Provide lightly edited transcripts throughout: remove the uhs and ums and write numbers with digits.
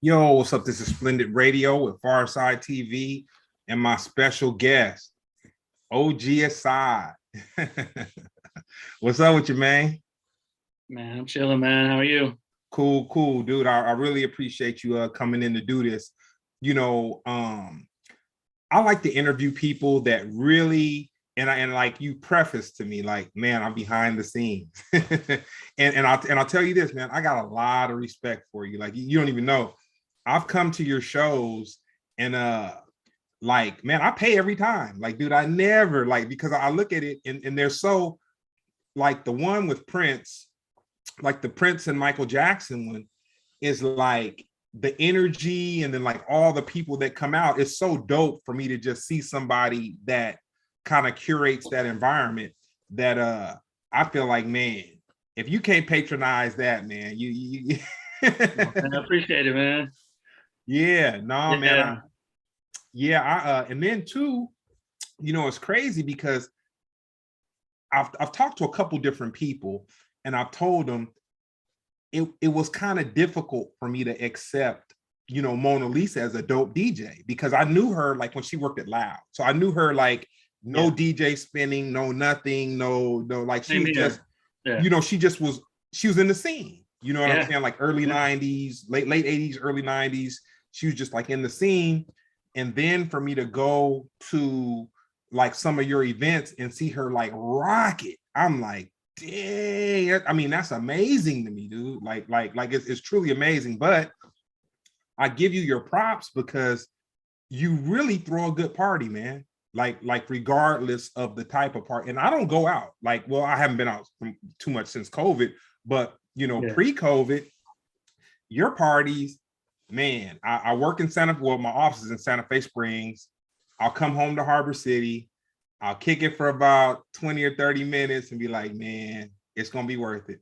Yo, what's up? This is Splendid Radio with Pharcyde TV and my special guest, OG Asad. What's up with you, man? Man, I'm chilling, man. How are you? Cool, dude. I really appreciate you coming in to do this. You know, I like to interview people that really and like you preface to me like, man, I'm behind the scenes. and I'll tell you this, man, I got a lot of respect for you. Like you don't even know. I've come to your shows and like, man, I pay every time. Like, dude, I never like because I look at it and they're so like the one with Prince, like the Prince and Michael Jackson one is like the energy and then like all the people that come out is so dope for me to just see somebody that kind of curates that environment that I feel like, man, if you can't patronize that, man, you I appreciate it, man. Yeah, no, Yeah. man. And then too, you know, it's crazy because I've talked to a couple different people and I've told them it was kind of difficult for me to accept, you know, Mona Lisa as a dope DJ because I knew her like when she worked at Loud. So I knew her like no DJ spinning, no nothing, no like she was just, you know, she was in the scene. You know what I'm saying? Like early 90s, late 80s, early 90s. She was just like in the scene. And then for me to go to like some of your events and see her like rock it, I'm like, dang, I mean, that's amazing to me, dude. Like it's truly amazing. But I give you your props because you really throw a good party, man. Like regardless of the type of party. And I don't go out. Like, well, I haven't been out too much since COVID, but you know, pre-COVID, your parties, man, I work in my office is in Santa Fe Springs. I'll come home to Harbor City. I'll kick it for about 20 or 30 minutes and be like, man, it's going to be worth it.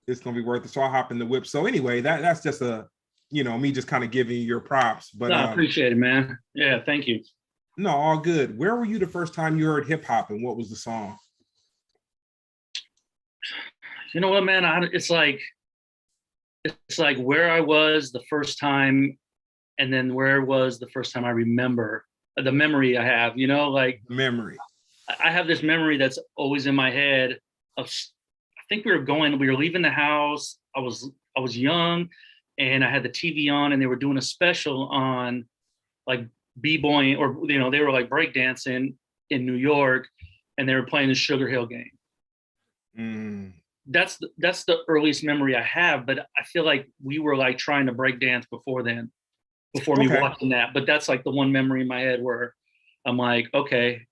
It's going to be worth it. So I'll hop in the whip. So anyway, that's just you know, me just kind of giving you your props. But no, I appreciate it, man. Yeah, thank you. No, all good. Where were you the first time you heard hip hop and what was the song? You know what, man? It's like where I was the first time, and then where was the first time I remember the memory I have. You know, like memory. I have this memory that's always in my head. I think we were leaving the house. I was young, and I had the TV on, and they were doing a special on like b-boying, or you know, they were like breakdancing in New York, and they were playing the Sugar Hill Gang. That's the earliest memory I have, but I feel like we were like trying to break dance before me watching that. But that's like the one memory in my head where I'm like, okay,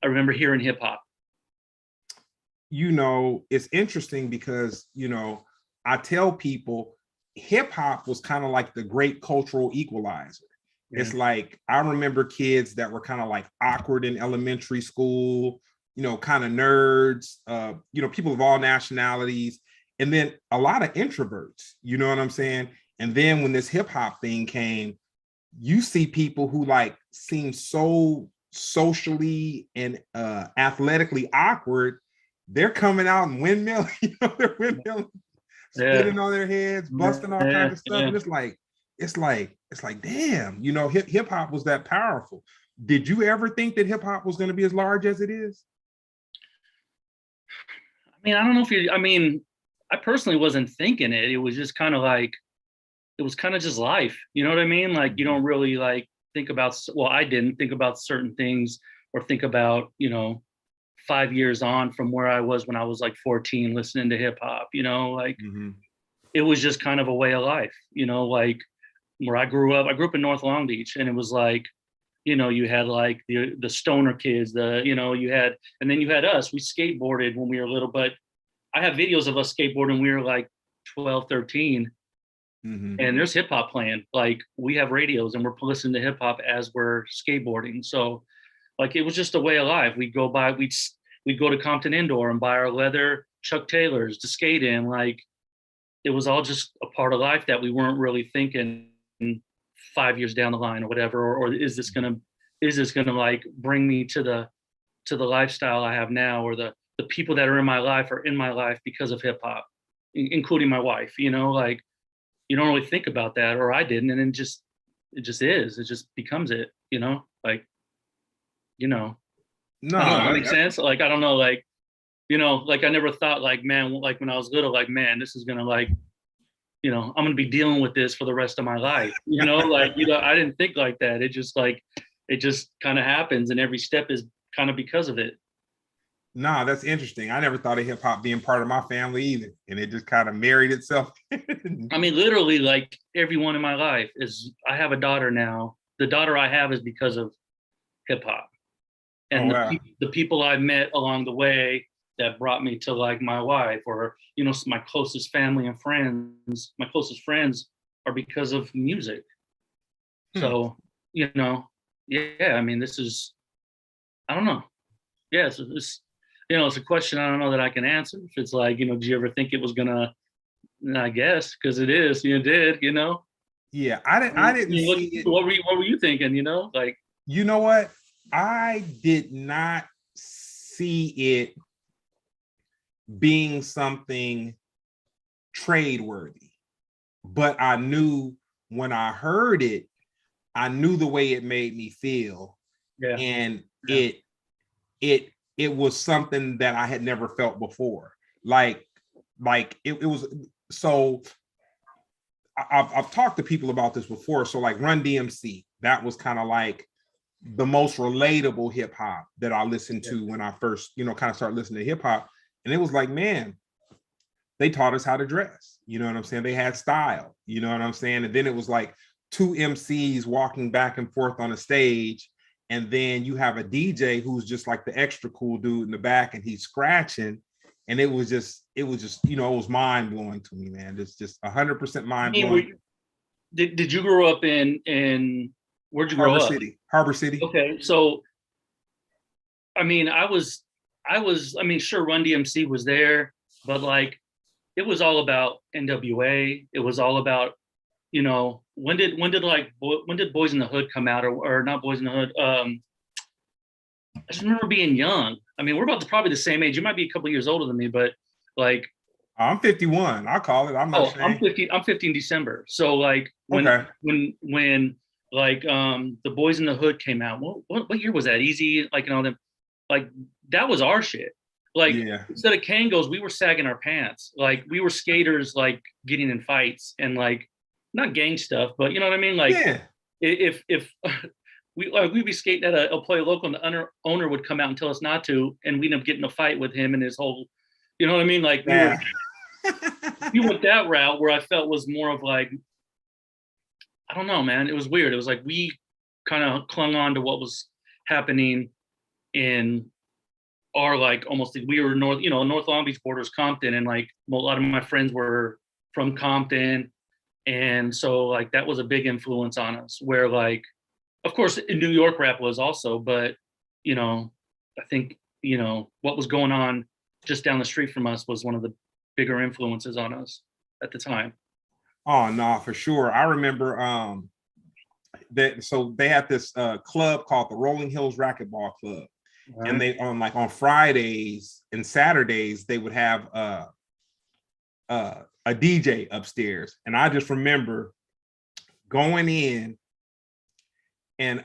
I remember hearing hip hop. You know, it's interesting because, you know, I tell people hip hop was kind of like the great cultural equalizer. It's like, I remember kids that were kind of like awkward in elementary school, you know, kind of nerds, you know, people of all nationalities, and then a lot of introverts, you know what I'm saying? And then when this hip hop thing came, you see people who like seem so socially and athletically awkward. They're coming out and windmill, you know, they're windmill, spitting on their heads, busting all kinds of stuff. And it's like, damn, you know, hip hop was that powerful. Did you ever think that hip hop was going to be as large as it is? I mean, I don't know I personally wasn't thinking it. It was just kind of like, it was kind of just life. You know what I mean? Like, you don't really like think about, well, I didn't think about certain things or think about, you know, 5 years on from where I was when I was like 14, listening to hip hop, you know, like it was just kind of a way of life, you know, like where I grew up in North Long Beach, and it was like, you know, you had like the stoner kids, you know, and then you had us. We skateboarded when we were little, but I have videos of us skateboarding when we were like 12, 13. And there's hip hop playing. Like we have radios and we're listening to hip hop as we're skateboarding. So like it was just a way of life. We'd go to Compton Indoor and buy our leather Chuck Taylors to skate in. Like it was all just a part of life that we weren't really thinking 5 years down the line or whatever, or is this gonna like bring me to the lifestyle I have now, or the people that are in my life because of hip hop. including my wife, you know, like you don't really think about that, or I didn't. And then it just becomes it, you know, like, you know, No, I don't know, that makes sense. Like, I don't know, like, you know, like I never thought like, man, like when I was little, like, man, this is gonna like, you know, I'm gonna be dealing with this for the rest of my life. You know, like, you know, I didn't think like that. It just kind of happens, and every step is kind of because of it. no, that's interesting. I never thought of hip hop being part of my family either, and it just kind of married itself. I mean, literally, like everyone in my life is. I have a daughter now. The daughter I have is because of hip hop, Oh and wow. the people I met along the way that brought me to like my wife, or you know, my closest family and friends. My closest friends are because of music. So, you know, yeah. I mean, this is. I don't know. Yeah, so this, you know, it's a question I don't know that I can answer. If it's like, you know, do you ever think it was gonna? I guess because it is. You did, you know. Yeah, I didn't see it. What were you thinking? You know, like, You know what? I did not see it being something trade worthy, but I knew when I heard it, I knew the way it made me feel, yeah, and yeah, it was something that I had never felt before. Like it was so. I've talked to people about this before. So like Run DMC, that was kind of like the most relatable hip hop that I listened to when I first, you know, kind of started listening to hip hop. And it was like, man, they taught us how to dress. You know what I'm saying? They had style. You know what I'm saying? And then it was like two MCs walking back and forth on a stage. And then you have a DJ who's just like the extra cool dude in the back, and he's scratching. And it was just, you know, it was mind blowing to me, man. It's just 100% I mind mean, blowing. did you grow up in where'd you grow Harbor up? City, Harbor City. Okay, so I mean, I mean, sure, Run DMC was there, but like, it was all about NWA. It was all about, you know, when did Boys in the Hood come out, or not Boys in the Hood? I just remember being young. I mean, we're about to probably the same age. You might be a couple years older than me, but like, I'm 51. I call it. I'm not I'm ashamed. 50. I'm 50 in December. So like Okay. when like the Boys in the Hood came out. What year was that? Easy, like, and all them, like that was our shit. Like, Yeah. instead of Kangos, we were sagging our pants. Like, we were skaters, like getting in fights and like not gang stuff, but you know what I mean. Like, Yeah. if we'd be skating at a play local, and the owner would come out and tell us not to, and we'd end up getting in a fight with him and his whole, you know what I mean. Like, Yeah. we went that route where I felt was more of like, I don't know, man. It was weird. It was like we kind of clung on to what was happening in our, like, almost, we were north, you know, North Long Beach borders Compton, and like a lot of my friends were from Compton, and so like that was a big influence on us. Where like, of course, in New York rap was also, but you know, I think, you know, what was going on just down the street from us was one of the bigger influences on us at the time. Oh no, for sure. I remember that, so they had this club called the Rolling Hills Racquetball Club. Right. And they on Fridays and Saturdays they would have a DJ upstairs. And I just remember going in and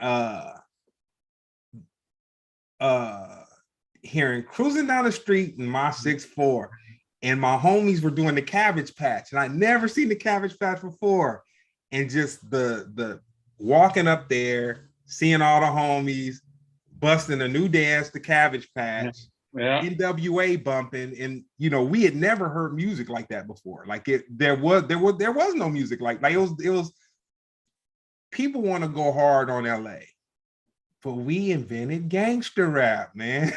hearing Cruising Down the Street in my 6'4", and my homies were doing the Cabbage Patch, and I'd never seen the Cabbage Patch before. And just the walking up there, seeing all the homies busting a new dance, the Cabbage Patch, yeah. NWA bumping, and you know, we had never heard music like that before. Like there was no music like it was. People want to go hard on LA, but we invented gangster rap, man.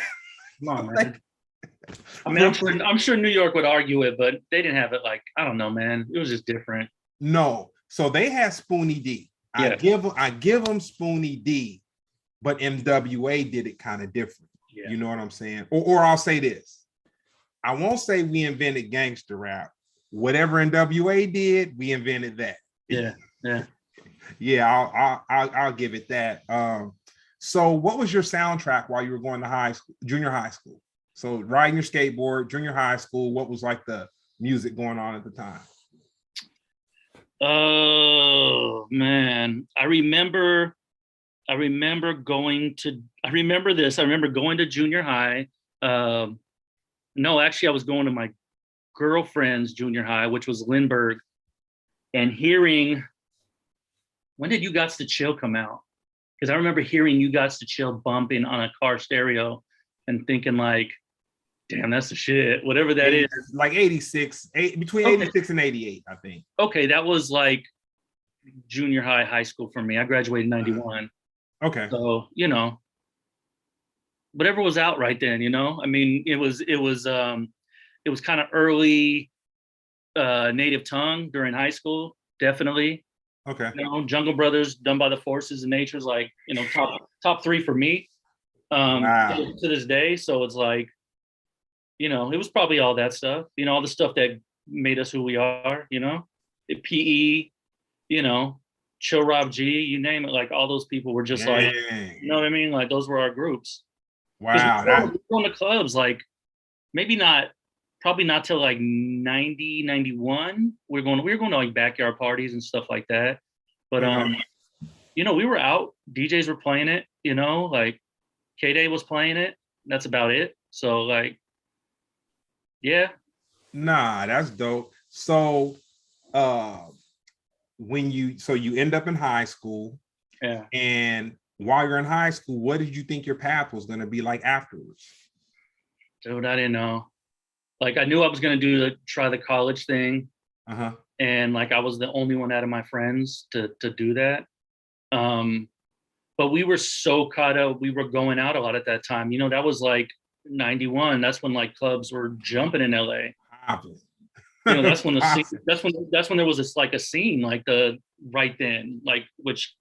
Come on, man. I mean, I'm sure New York would argue it, but they didn't have it. Like, I don't know, man. It was just different. No, so they had Spoonie D. Yeah. I give them Spoonie D, but MWA did it kind of different. Yeah. You know what I'm saying? Or I'll say this. I won't say we invented gangster rap. Whatever NWA did, we invented that. Yeah, yeah. Yeah, I'll give it that. So what was your soundtrack while you were going to junior high school? So riding your skateboard, junior high school, what was like the music going on at the time? Oh man, I remember going to junior high. No, actually I was going to my girlfriend's junior high, which was Lindbergh, and hearing, when did You Gots to Chill come out? Because I remember hearing You Gots to Chill bumping on a car stereo and thinking like, damn, that's the shit, whatever that is. Like 86, between 86 and 88, I think. Okay, that was like junior high school for me. I graduated in 91. Okay. So, you know, whatever was out right then, you know? I mean, it was kind of early Native Tongue during high school, definitely. Okay. You know, Jungle Brothers, Done by the Forces of Nature's like, you know, top three for me wow. to this day. So it's like, you know, it was probably all that stuff, you know, all the stuff that made us who we are, you know, PE, you know, Chill Rob G, you name it, like all those people were just like, you know what I mean? Like those were our groups. Wow. We were going to clubs, like probably not till like 90, 91. We were going to like backyard parties and stuff like that. But you know, we were out, DJs were playing it, you know, like K-Day was playing it. That's about it. So like, yeah. Nah, that's dope. So you end up in high school. Yeah. And while you're in high school, what did you think your path was going to be like afterwards? Dude, I didn't know. Like I knew I was going to try the college thing. Uh-huh. And like I was the only one out of my friends to do that. But we were so caught up. We were going out a lot at that time. You know, that was like 91. That's when like clubs were jumping in LA. You know, that's when that's when there was this like a scene like the right then, like which,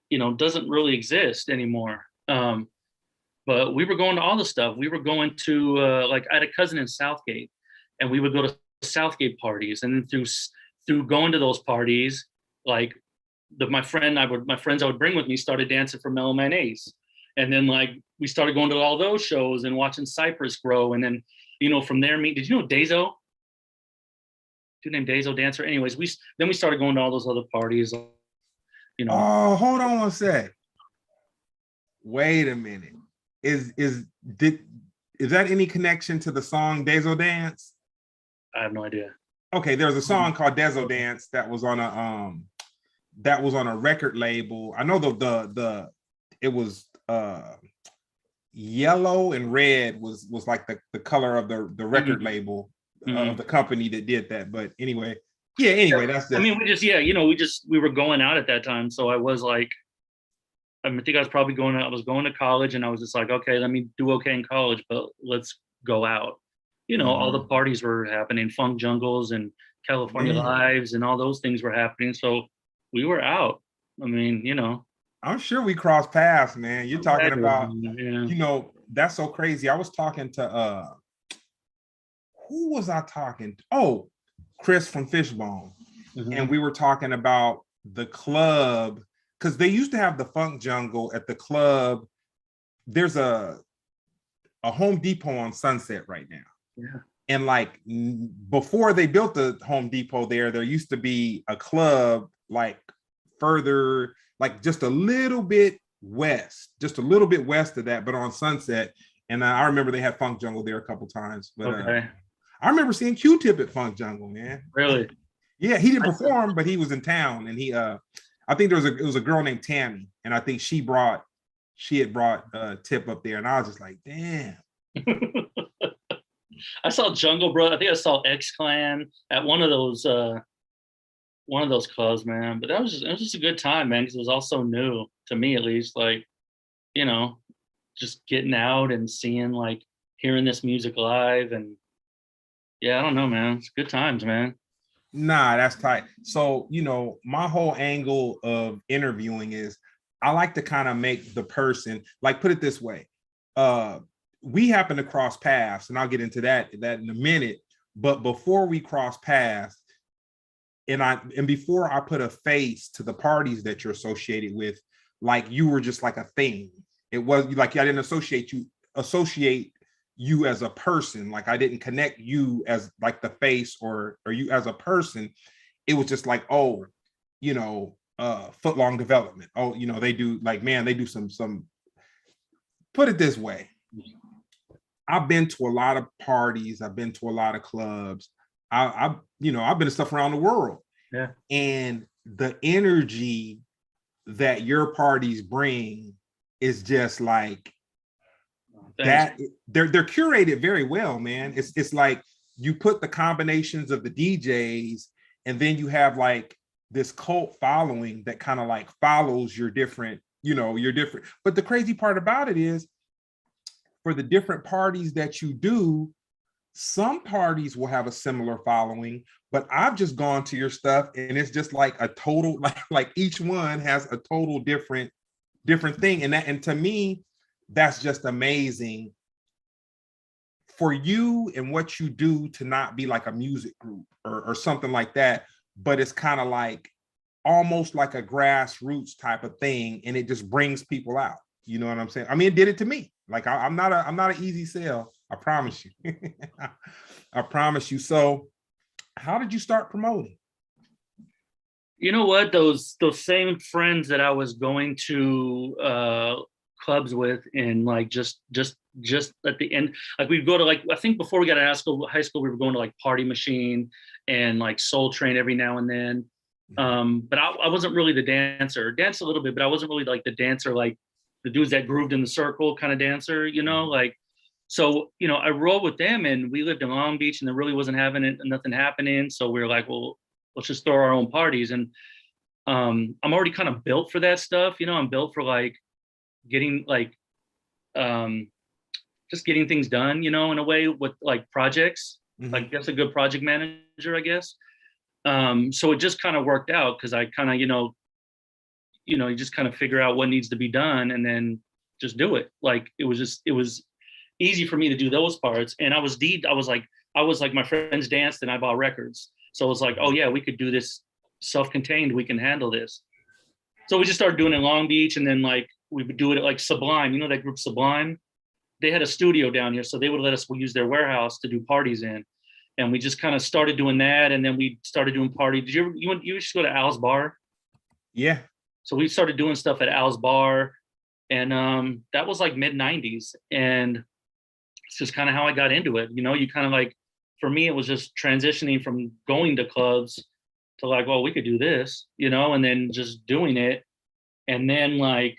you know, doesn't really exist anymore. But we were going to all the stuff. We were going to like I had a cousin in Southgate, and we would go to Southgate parties, and then through going to those parties, like my friends I would bring with me started dancing for Mellow Mayonnaise. And then like we started going to all those shows and watching Cypress grow. And then, you know, from there, did you know Dazo? Dude named Dazo Dancer. Anyways, we started going to all those other parties, you know. Oh, hold on one sec. Wait a minute. Is that any connection to the song Dazo Dance? I have no idea. Okay, there's a song called Dazo Dance that was on a record label. I know it was yellow and red was like the color of the record label of the company that did that. But anyway, that's I mean, we were going out at that time. So I was like, I think I was probably going to college, and I was just like, okay, let me do okay in college, but let's go out. You know, all the parties were happening, Funk Jungles and California Lives and all those things were happening. So we were out. I mean, you know. I'm sure we crossed paths, man. You're talking about, you know, that's so crazy. I was talking to, who was I talking to? Oh, Chris from Fishbone. And we were talking about the club, because they used to have the Funk Jungle at the club. There's a Home Depot on Sunset right now. Yeah. And like before they built the Home Depot there used to be a club like further, like just a little bit west of that, but on Sunset. And I remember they had Funk Jungle there a couple times. But I remember seeing Q-Tip at Funk Jungle, man. Really? Yeah, he didn't perform, but he was in town, and I think it was a girl named Tammy, and I think she had brought Tip up there, and I was just like, damn. I saw Jungle Bro. I think I saw X-Clan at one of those clubs, man. But it was just a good time, man, because it was all so new to me, at least. Like, you know, just getting out and seeing, like, hearing this music live, and yeah, I don't know, man. It's good times, man. Nah, that's tight. So, you know, my whole angle of interviewing is I like to kind of make the person, like, put it this way. We happen to cross paths, and I'll get into that in a minute. But before we cross paths, and before I put a face to the parties that you're associated with, like you were just like a thing. It was like I didn't associate you as a person. Like I didn't connect you as like the face or you as a person. It was just like, oh, you know, foot long development. Oh, you know, they do like, man, they do some, put it this way. I've been to a lot of parties. I've been to a lot of clubs. I've you know, I've been to stuff around the world. Yeah. And the energy that your parties bring is just like, that they're curated very well, man. It's like you put the combinations of the DJs, and then you have like this cult following that kind of like follows your different, you know, your different. But the crazy part about it is, for the different parties that you do, some parties will have a similar following, but I've just gone to your stuff and it's just like a total, like each one has a total different thing. And to me, that's just amazing for you and what you do, to not be like a music group or something like that, but it's kind of like almost like a grassroots type of thing, and it just brings people out. You know what I'm saying? I mean, it did it to me. Like I'm not an easy sell. I promise you. I promise you. So how did you start promoting? You know what? Those same friends that I was going to clubs with, and like just at the end, like we'd go to, like, I think before we got out of high school, we were going to like Party Machine and like Soul Train every now and then. But I wasn't really the dancer. Danced a little bit, but I wasn't really like the dancer, like the dudes that grooved in the circle kind of dancer, you know, like. So, you know, I rolled with them, and we lived in Long Beach, and there really wasn't nothing happening. So we were like, well, let's just throw our own parties. And I'm already kind of built for that stuff. You know, I'm built for like getting like, just getting things done, you know, in a way with like projects. Like that's a good project manager, I guess. So it just kind of worked out, because I kind of, you just kind of figure out what needs to be done and then just do it. Like it was easy for me to do those parts. And I was like my friends danced and I bought records. So it was like, oh yeah, we could do this self-contained, we can handle this. So we just started doing it in Long Beach, and then like we would do it at like Sublime, you know, that group Sublime. They had a studio down here, so they would let us use their warehouse to do parties in. And we just kind of started doing that, and then we started doing parties. Did you used to go to Al's Bar? Yeah. So we started doing stuff at Al's Bar, and that was like mid-90s. And it's just kind of how I got into it. You know, you kind of like, for me, it was just transitioning from going to clubs to like, well, we could do this, you know, and then just doing it. And then like,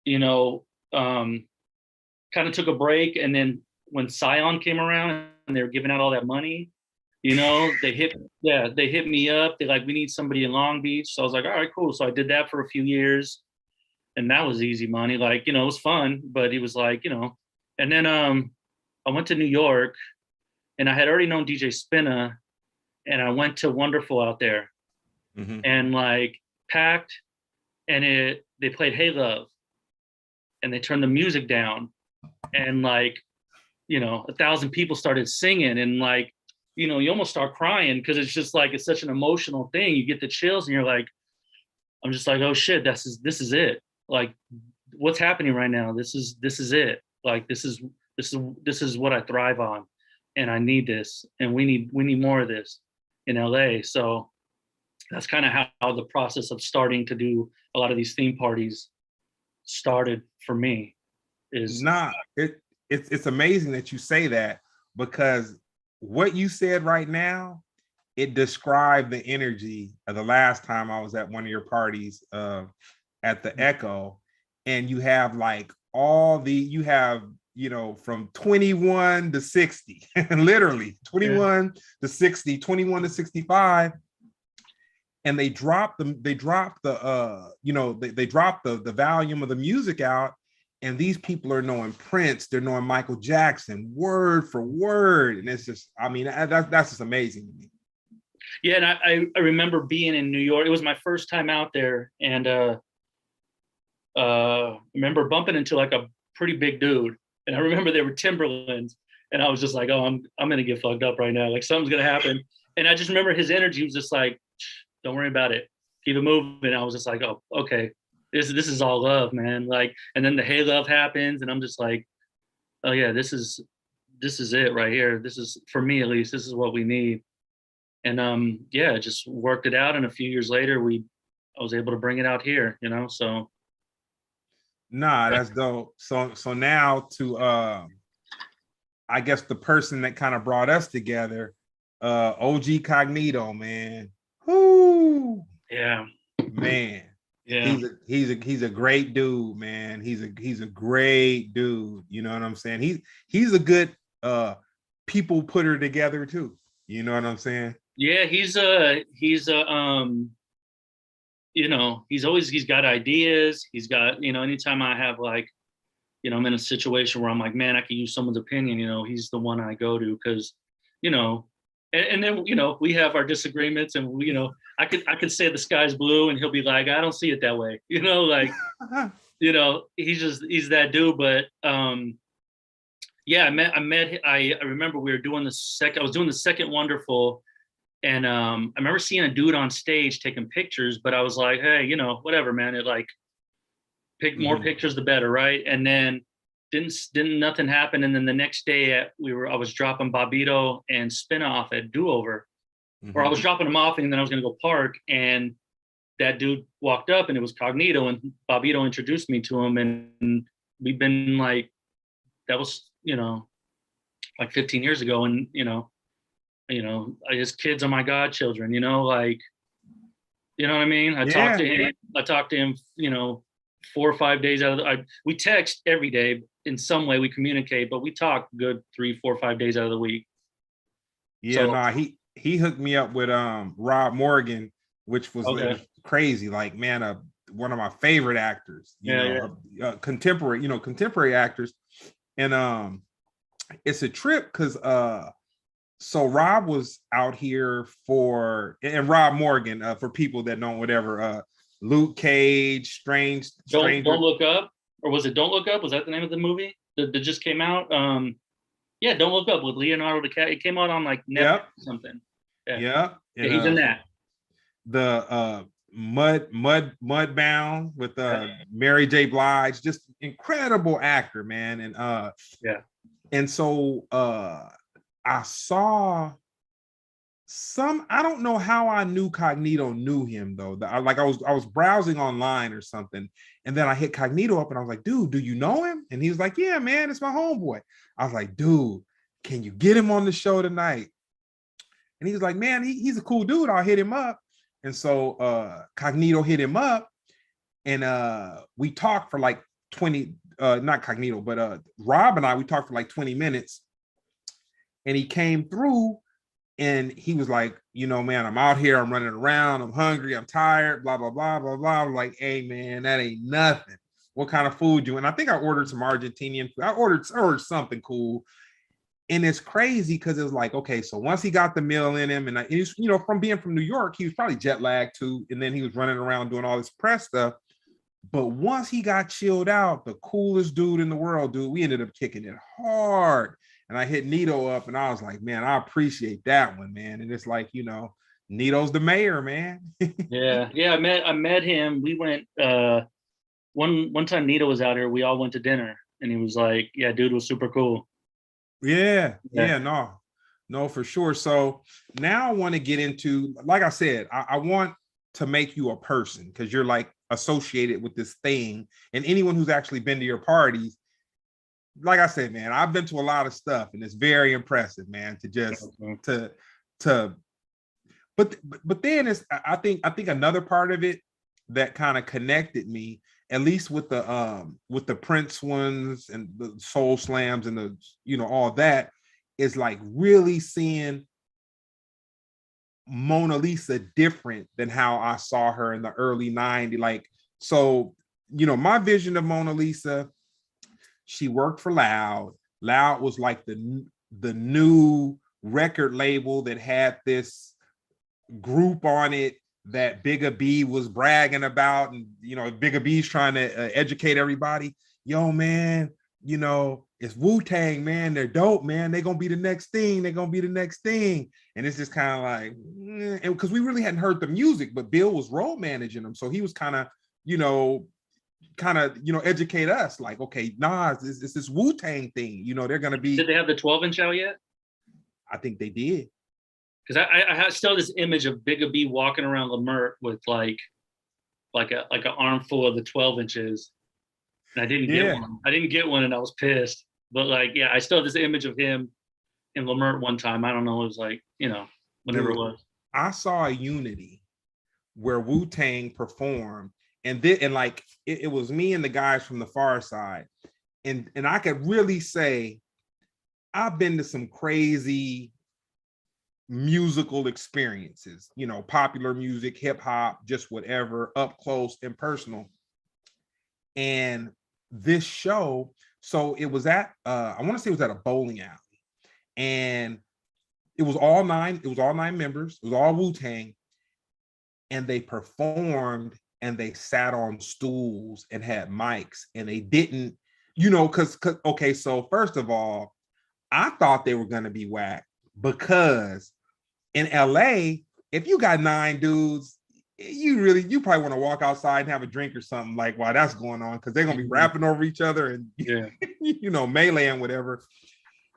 you know, kind of took a break. And then when Scion came around and they were giving out all that money, you know, they hit me up. They're like, we need somebody in Long Beach. So I was like, all right, cool. So I did that for a few years, and that was easy money. Like, you know, it was fun, but it was like, you know. And then I went to New York, and I had already known DJ Spinna, and I went to Wonderful out there, and like packed, and they played Hey Love, and they turned the music down, and like, you know, 1,000 people started singing, and like, you know, you almost start crying, because it's just like, it's such an emotional thing. You get the chills, and you're like, I'm just like, oh shit, this is it. Like, what's happening right now? This is it. Like, this is what I thrive on, and I need this, and we need more of this in LA. So that's kind of how the process of starting to do a lot of these theme parties started for me. It's amazing that you say that, because what you said right now, it described the energy of the last time I was at one of your parties at the Echo, and you have like you know, from 21 to 60, literally 21 to 60, 21 to 65. And they dropped the volume of the music out. And these people are knowing Prince, they're knowing Michael Jackson, word for word. And it's just, I mean, that's just amazing to me. Yeah, and I remember being in New York. It was my first time out there, and remember bumping into like a pretty big dude. And I remember they were Timberlands, and I was just like, oh, I'm gonna get fucked up right now. Like, something's gonna happen. And I just remember his energy was just like, don't worry about it, keep it moving. I was just like, oh, okay, this is all love, man. Like, and then the Hey Love happens, and I'm just like, oh yeah, this is this is it right here. This is, for me at least, this is what we need. And yeah, just worked it out. And a few years later, I was able to bring it out here, you know, so. Nah, that's dope. So now to I guess the person that kind of brought us together, OG Cognito, man. Whoo. Yeah. Man. Yeah. He's a great dude, man. He's a great dude. You know what I'm saying? He's a good people putter together too. You know what I'm saying? Yeah, he's you know, he's got ideas. He's got, you know, anytime I have like, you know, I'm in a situation where I'm like, man, I could use someone's opinion, you know, he's the one I go to, because, you know, and then, you know, we have our disagreements, and we, you know, I could say the sky's blue and he'll be like, I don't see it that way. You know, like, you know, he's that dude. But yeah, I remember we were doing I was doing the second Wonderful. And I remember seeing a dude on stage taking pictures, but I was like, hey, you know, whatever, man. It like, pick more pictures, the better, right? And then didn't nothing happen. And then the next day I was dropping Bobbito and Spinna off at Do Over, or I was dropping them off, and then I was gonna go park, and that dude walked up, and it was Cognito, and Bobbito introduced me to him, and we've been like, that was, you know, like 15 years ago, and you know, his kids are my godchildren, you know, like, you know what I mean? I talked to him, you know, 4 or 5 days out of we text every day in some way, we communicate, but we talk good 3, 4, 5 days out of the week. Yeah, so, nah, he hooked me up with Rob Morgan, which was, it was crazy. Like, man, one of my favorite actors, contemporary actors. And it's a trip because so Rob was out here and Rob Morgan, for people that know whatever, Luke Cage, Stranger. Don't Look Up, or was it Don't Look Up? Was that the name of the movie that just came out? Yeah, Don't Look Up with Leonardo DiCaprio. It came out on like Netflix or something. Yeah, he's in that. The Mudbound with Mary J. Blige, just incredible actor, man. And and so I saw I don't know how I knew Cognito knew him though. I was browsing online or something, and then I hit Cognito up and I was like, dude, do you know him? And he was like, yeah, man, it's my homeboy. I was like, dude, can you get him on the show tonight? And he was like, man, he's a cool dude. I'll hit him up. And so Cognito hit him up, and we talked for like 20, not Cognito, but Rob and we talked for like 20 minutes. And he came through, and he was like, you know, man, I'm out here, I'm running around, I'm hungry, I'm tired, blah, blah, blah, blah, blah. I'm like, hey, man, that ain't nothing. What kind of food you? And I think I ordered some Argentinian food. I ordered something cool. And it's crazy because it was like, okay, so once he got the meal in him, and he's, you know, from being from New York, he was probably jet lagged too. And then he was running around doing all this press stuff. But once he got chilled out, the coolest dude in the world, dude, we ended up kicking it hard. And I hit Nito up, and I was like, man, I appreciate that one, man. And it's like, you know, Nito's the mayor, man. yeah. I met him. We went one time Nito was out here, we all went to dinner, and he was like, yeah, dude was super cool. Yeah, no, for sure. So now I want to get into, like I said, I want to make you a person, because you're like associated with this thing, and anyone who's actually been to your parties, like I said, man, I've been to a lot of stuff, and it's very impressive, man, to just but then it's, I think another part of it that kind of connected me, at least with the Prince ones and the Soul Slams and the, you know, all that, is like really seeing Mona Lisa different than how I saw her in the early 90s. Like, so, you know, my vision of Mona Lisa, she worked for Loud. Loud was like the new record label that had this group on it that Bigga B was bragging about, and you know, Bigga B's trying to educate everybody. Yo, man, you know, it's Wu-Tang, man. They're dope, man. They're gonna be the next thing. They're gonna be the next thing. And it's just kind of like, because we really hadn't heard the music, but Bill was road managing them, so he was kind of, you know, kind of, educate us like, okay, nah, it's this Wu-Tang thing. They're going to be. Did they have the 12-inch out yet? I think they did. Because I have still this image of Bigga B walking around Lamert with like an armful of the 12 inches. And I didn't get one. I didn't get one and I was pissed. But like, yeah, I still have this image of him in Lamert one time. I don't know, it was like, whenever it was. I saw a Unity where Wu-Tang performed, and it was me and the guys from the Pharcyde. And I could really say I've been to some crazy musical experiences, popular music, hip hop, just whatever, up close and personal. And this show, so it was at I want to say it was at a bowling alley, and it was all nine members, it was all Wu-Tang, and they performed and they sat on stools and had mics, and they didn't, because okay, so first of all, I thought they were going to be whack, because in LA, if you got 9 dudes, you probably want to walk outside and have a drink or something like while that's going on, because they're gonna be rapping over each other and melee and whatever.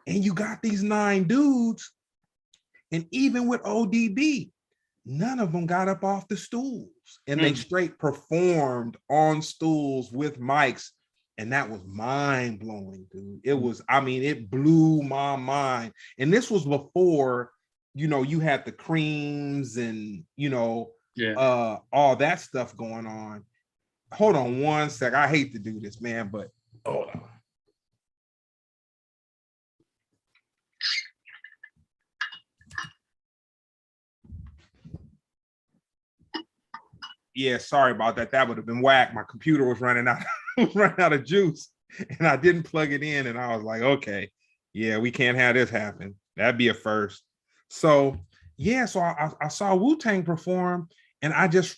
And you got these 9 dudes, and even with ODB, none of them got up off the stools, and they straight performed on stools with mics. And that was mind blowing, dude. It was, it blew my mind. And this was before, you had the creams and, all that stuff going on. Hold on one sec. I hate to do this, man, but hold on. Yeah, sorry about that. That would have been whack. My computer was running out of juice, and I didn't plug it in, and I was like, okay, yeah, we can't have this happen. That'd be a first. So yeah, so I saw Wu-Tang perform, and it just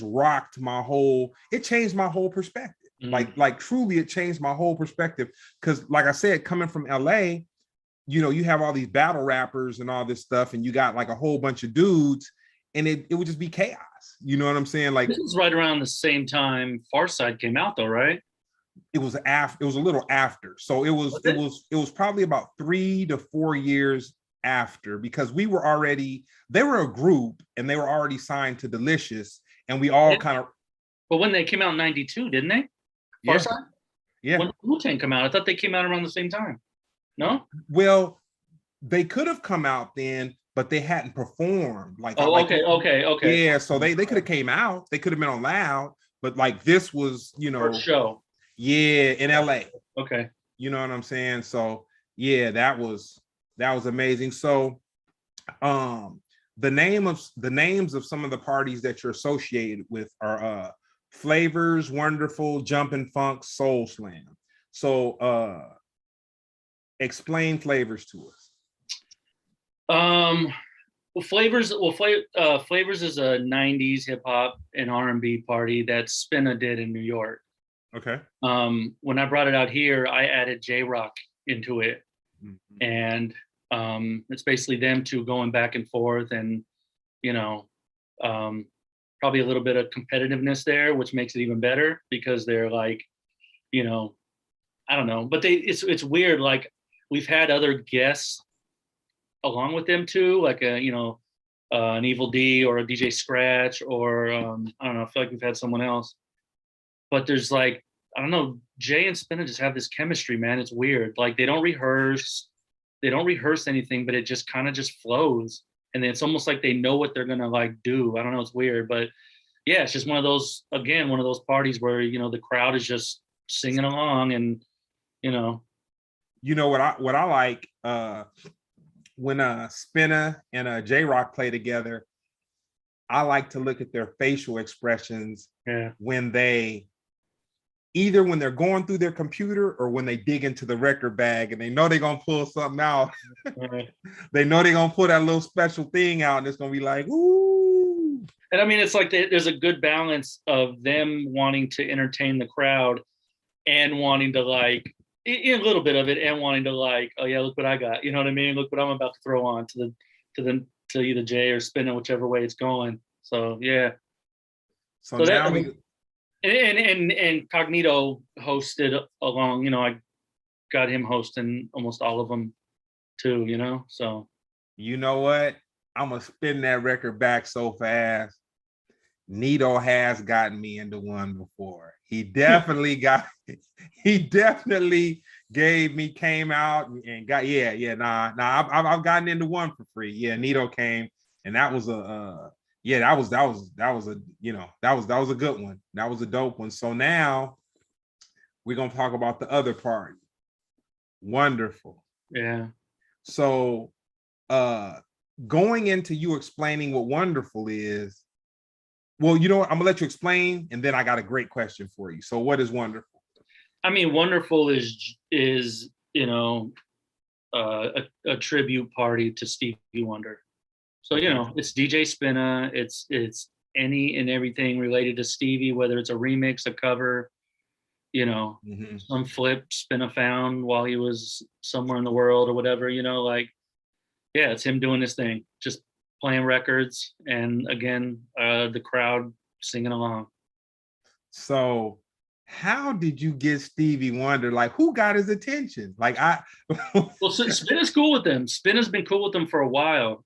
rocked it changed my whole perspective. Like truly, it changed my whole perspective. Because like I said, coming from LA, you have all these battle rappers and all this stuff, and you got like a whole bunch of dudes, and it would just be chaos. You know what I'm saying? Like, this was right around the same time Pharcyde came out, though, right? It was after. It was a little after. So it was probably about 3 to 4 years after, because they were a group and they were already signed to Delicious, and we all kind of. But when they came out in '92, didn't they? Pharcyde? Yeah. When did Wu-Tang come out? I thought they came out around the same time. No? Well, they could have come out then, but they hadn't performed. Okay. Yeah, so they could have came out. They could have been on Loud, but like this was, first show. Yeah, in LA. Okay. You know what I'm saying? So yeah, that was amazing. So the names of some of the parties that you're associated with are Flavors, Wonderful, Jumpin' Funk, Soul Slam. So explain Flavors to us. Flavors is a 90s hip hop and R&B party that Spinna did in New York. Okay. When I brought it out here, I added J-Rock into it. And it's basically them two going back and forth, and probably a little bit of competitiveness there, which makes it even better, because they're like, I don't know, but it's weird. Like, we've had other guests along with them too, like an Evil D or a DJ Scratch, or I don't know, I feel like we've had someone else. But there's like, I don't know, Jay and Spinna just have this chemistry, man. It's weird. Like, they don't rehearse anything, but it just kind of just flows. And then it's almost like they know what they're gonna like do. I don't know, it's weird, but yeah, it's just one of those parties where the crowd is just singing along, and what I like when Spinna and J-Rock play together, I like to look at their facial expressions when they're going through their computer or when they dig into the record bag and they know they're gonna pull something out. They know they're gonna pull that little special thing out, and it's gonna be like, ooh. And I mean, it's like there's a good balance of them wanting to entertain the crowd and wanting to like a little bit of it, and wanting to like, oh yeah, look what I got. You know what I mean? Look what I'm about to throw on to either Jay or Spinna, whichever way it's going. So yeah. So now And Cognito hosted along, you know, I got him hosting almost all of them too, you know, so. You know what? I'm gonna spin that record back so fast. Nito has gotten me into one before. He definitely came out and got, I've gotten into one for free. Yeah, Nito came, and that was a that was a, you know, that was a good one. That was a dope one. So now we're gonna talk about the other part. Wonderful. Yeah. So going into you explaining what wonderful is, well, you know what, I'm gonna let you explain, and then I got a great question for you. So what is wonderful? I mean, wonderful is you know, a tribute party to Stevie Wonder. So, you know, it's DJ Spinna, it's any and everything related to Stevie, whether it's a remix, a cover, you know, some flip Spinna found while he was somewhere in the world or whatever, you know, like, yeah, it's him doing his thing, just playing records, and again, the crowd singing along. So how did you get Stevie Wonder? Like, who got his attention? Like, Well, so Spinna's cool with them. Spinna's been cool with them for a while.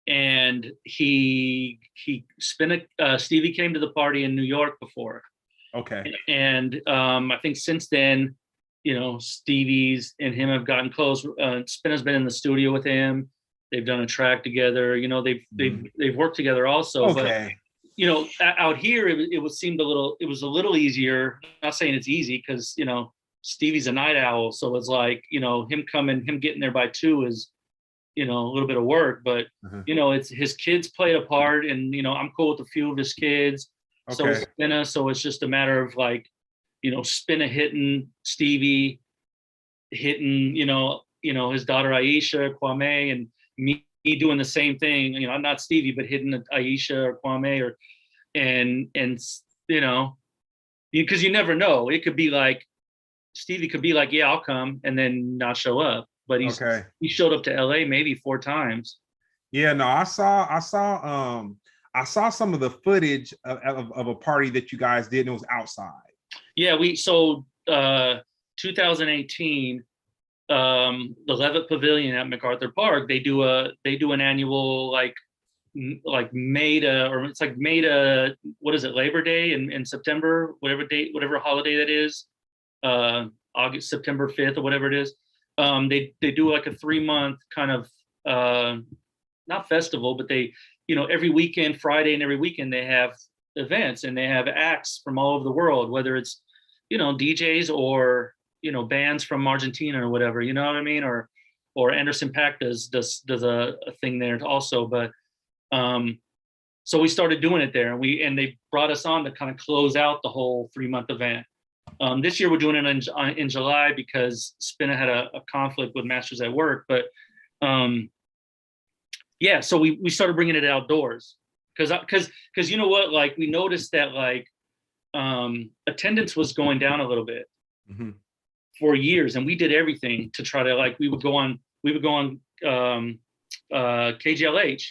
And Stevie came to the party in New York before. Okay. And I think since then, you know, Stevie's and him have gotten close. Spinna's been in the studio with him. They've done a track together. You know, they've worked together also. Okay. But you know, out here it was a little easier. I'm not saying it's easy, because, you know, Stevie's a night owl, so it's like, you know, him getting there by 2 is, you know, a little bit of work, but you know, it's his kids played a part, and, you know, I'm cool with a few of his kids. Okay. So is Spinna, so it's just a matter of, like, you know, Spinna hitting Stevie, hitting, you know, his daughter Aisha, Kwame, and me doing the same thing, you know, not Stevie, but hitting Aisha or Kwame, and you know, because you never know. It could be like Stevie could be like, yeah, I'll come, and then not show up. But he showed up to LA maybe 4 times. Yeah, no, I saw some of the footage of a party that you guys did, and it was outside. Yeah, 2018, the Levitt Pavilion at MacArthur Park, they do an annual like May to what is it, Labor Day in September, whatever holiday that is, August, September 5th or whatever it is. They do like a 3-month kind of not festival, but they, you know, every weekend, Friday and every weekend, they have events, and they have acts from all over the world, whether it's, you know, DJs or, you know, bands from Argentina or whatever, you know what I mean? Or Anderson .Paak does a thing there also. But so we started doing it there, and they brought us on to kind of close out the whole 3-month event. This year we're doing it in July because Spinna had a conflict with Masters at Work. But yeah, so we started bringing it outdoors because you know what, like, we noticed that, like, attendance was going down a little bit for years, and we did everything to try to, like, we would go on KGLH.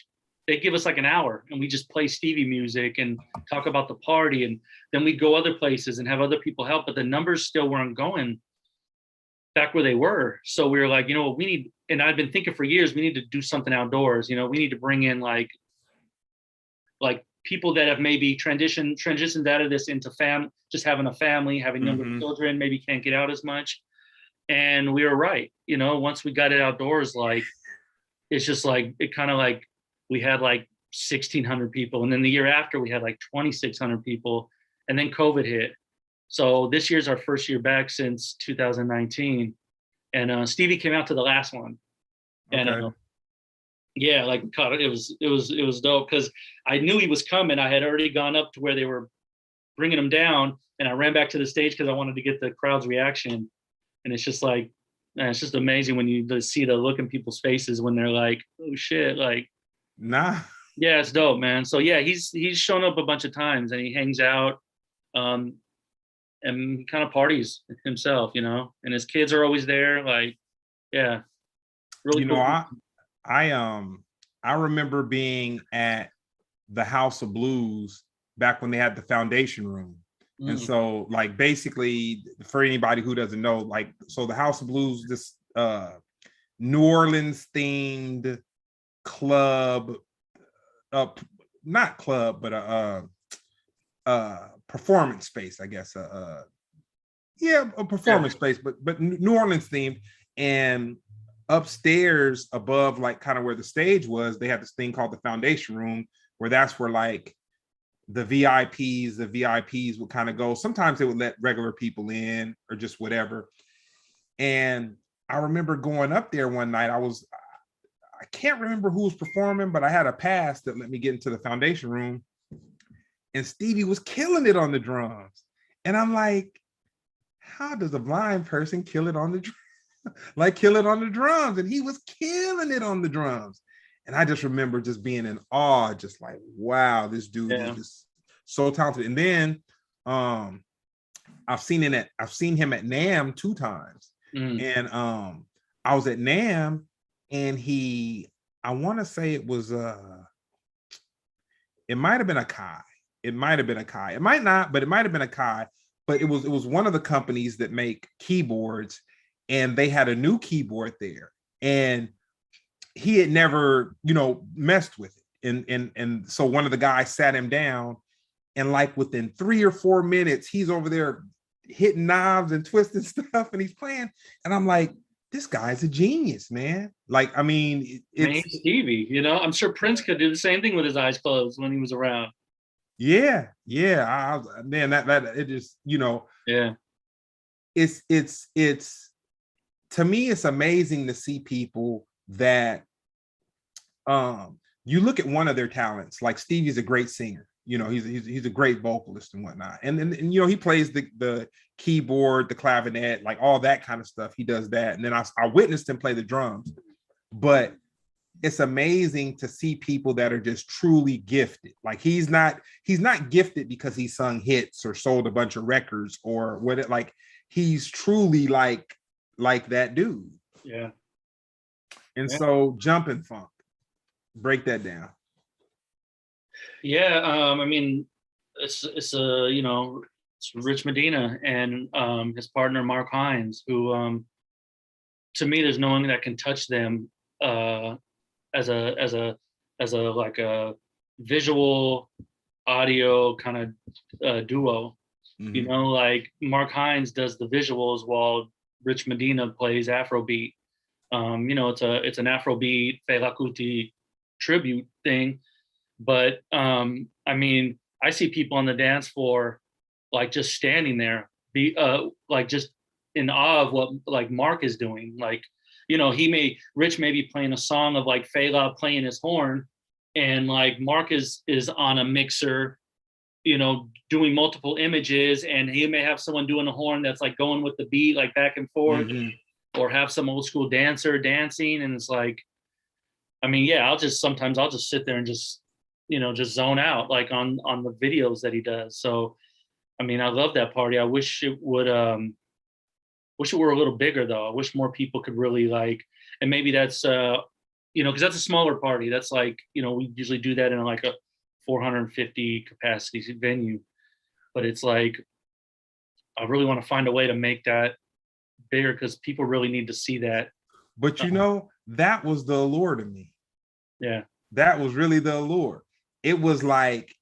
They'd give us like an hour, and we just play Stevie music and talk about the party, and then we'd go other places and have other people help, but the numbers still weren't going back where they were. So we were like, you know what, we need, and I've been thinking for years, we need to do something outdoors. You know, we need to bring in like people that have maybe transitioned out of this into just having a family, having younger children, maybe can't get out as much. And we were right. You know, once we got it outdoors, like, it's just like, it kind of like, we had like 1,600 people. And then the year after we had like 2,600 people, and then COVID hit. So this year's our first year back since 2019. And Stevie came out to the last one. And yeah, like, it was dope, because I knew he was coming. I had already gone up to where they were bringing him down, and I ran back to the stage because I wanted to get the crowd's reaction. And it's just like, man, it's just amazing when you see the look in people's faces when they're like, oh shit, like, nah. Yeah, it's dope, man. So yeah, he's shown up a bunch of times, and he hangs out, and he kind of parties himself, you know, and his kids are always there. Like, yeah, really cool. I remember being at the House of Blues back when they had the Foundation Room. And so like basically for anybody who doesn't know, like, so the House of Blues, this New Orleans themed club, not club, but a performance space, I guess. Yeah, a performance space, but New Orleans themed. And upstairs above, like kind of where the stage was, they had this thing called the Foundation Room, where that's where like the VIPs would kind of go. Sometimes they would let regular people in or just whatever. And I remember going up there one night. I can't remember who was performing, but I had a pass that let me get into the Foundation Room. And Stevie was killing it on the drums. And I'm like, how does a blind person kill it on the drums? And he was killing it on the drums. And I just remember just being in awe, just like, wow, this dude is just so talented. And then I've seen him at NAMM 2 times. And I was at NAMM, and I want to say it was it might have been a Kai. It might have been a Kai. It might not, but it might have been a Kai. But it was one of the companies that make keyboards, and they had a new keyboard there. And he had never, messed with it. And so one of the guys sat him down, and like within 3 or 4 minutes, he's over there hitting knobs and twisting stuff, and he's playing. And I'm like, this guy's a genius, man. Like, I mean, it's Stevie, I'm sure Prince could do the same thing with his eyes closed when he was around. Yeah. Man, that it just, yeah. It's to me, it's amazing to see people that you look at one of their talents, like Stevie's a great singer, he's a great vocalist and whatnot, and he plays the keyboard, the clavinet, like all that kind of stuff. He does that. And then I witnessed him play the drums. But it's amazing to see people that are just truly gifted. Like he's not gifted because he sung hits or sold a bunch of records or what. Like he's truly like that dude. Yeah. And so Jumpin' Funk, break that down. Yeah, I mean, it's Rich Medina and his partner Mark Hines, who to me there's no one that can touch them as a like a visual audio kind of duo. Like Mark Hines does the visuals while Rich Medina plays Afrobeat. It's an Afrobeat Fela Kuti tribute thing. But I mean, I see people on the dance floor like just standing there, like just in awe of what like Mark is doing. Like, Rich may be playing a song of like Fela playing his horn, and like Mark is on a mixer, doing multiple images, and he may have someone doing a horn that's like going with the beat, like back and forth, or have some old school dancer dancing. And it's like, I mean, yeah, sometimes I'll just sit there and just zone out like on the videos that he does. So, I mean, I love that party. I wish it were a little bigger though. I wish more people could really like, and maybe that's, because that's a smaller party. That's like, we usually do that in like a 450 capacity venue, but it's like, I really want to find a way to make that bigger because people really need to see that. But that was the allure to me. Yeah. That was really the allure. It was like,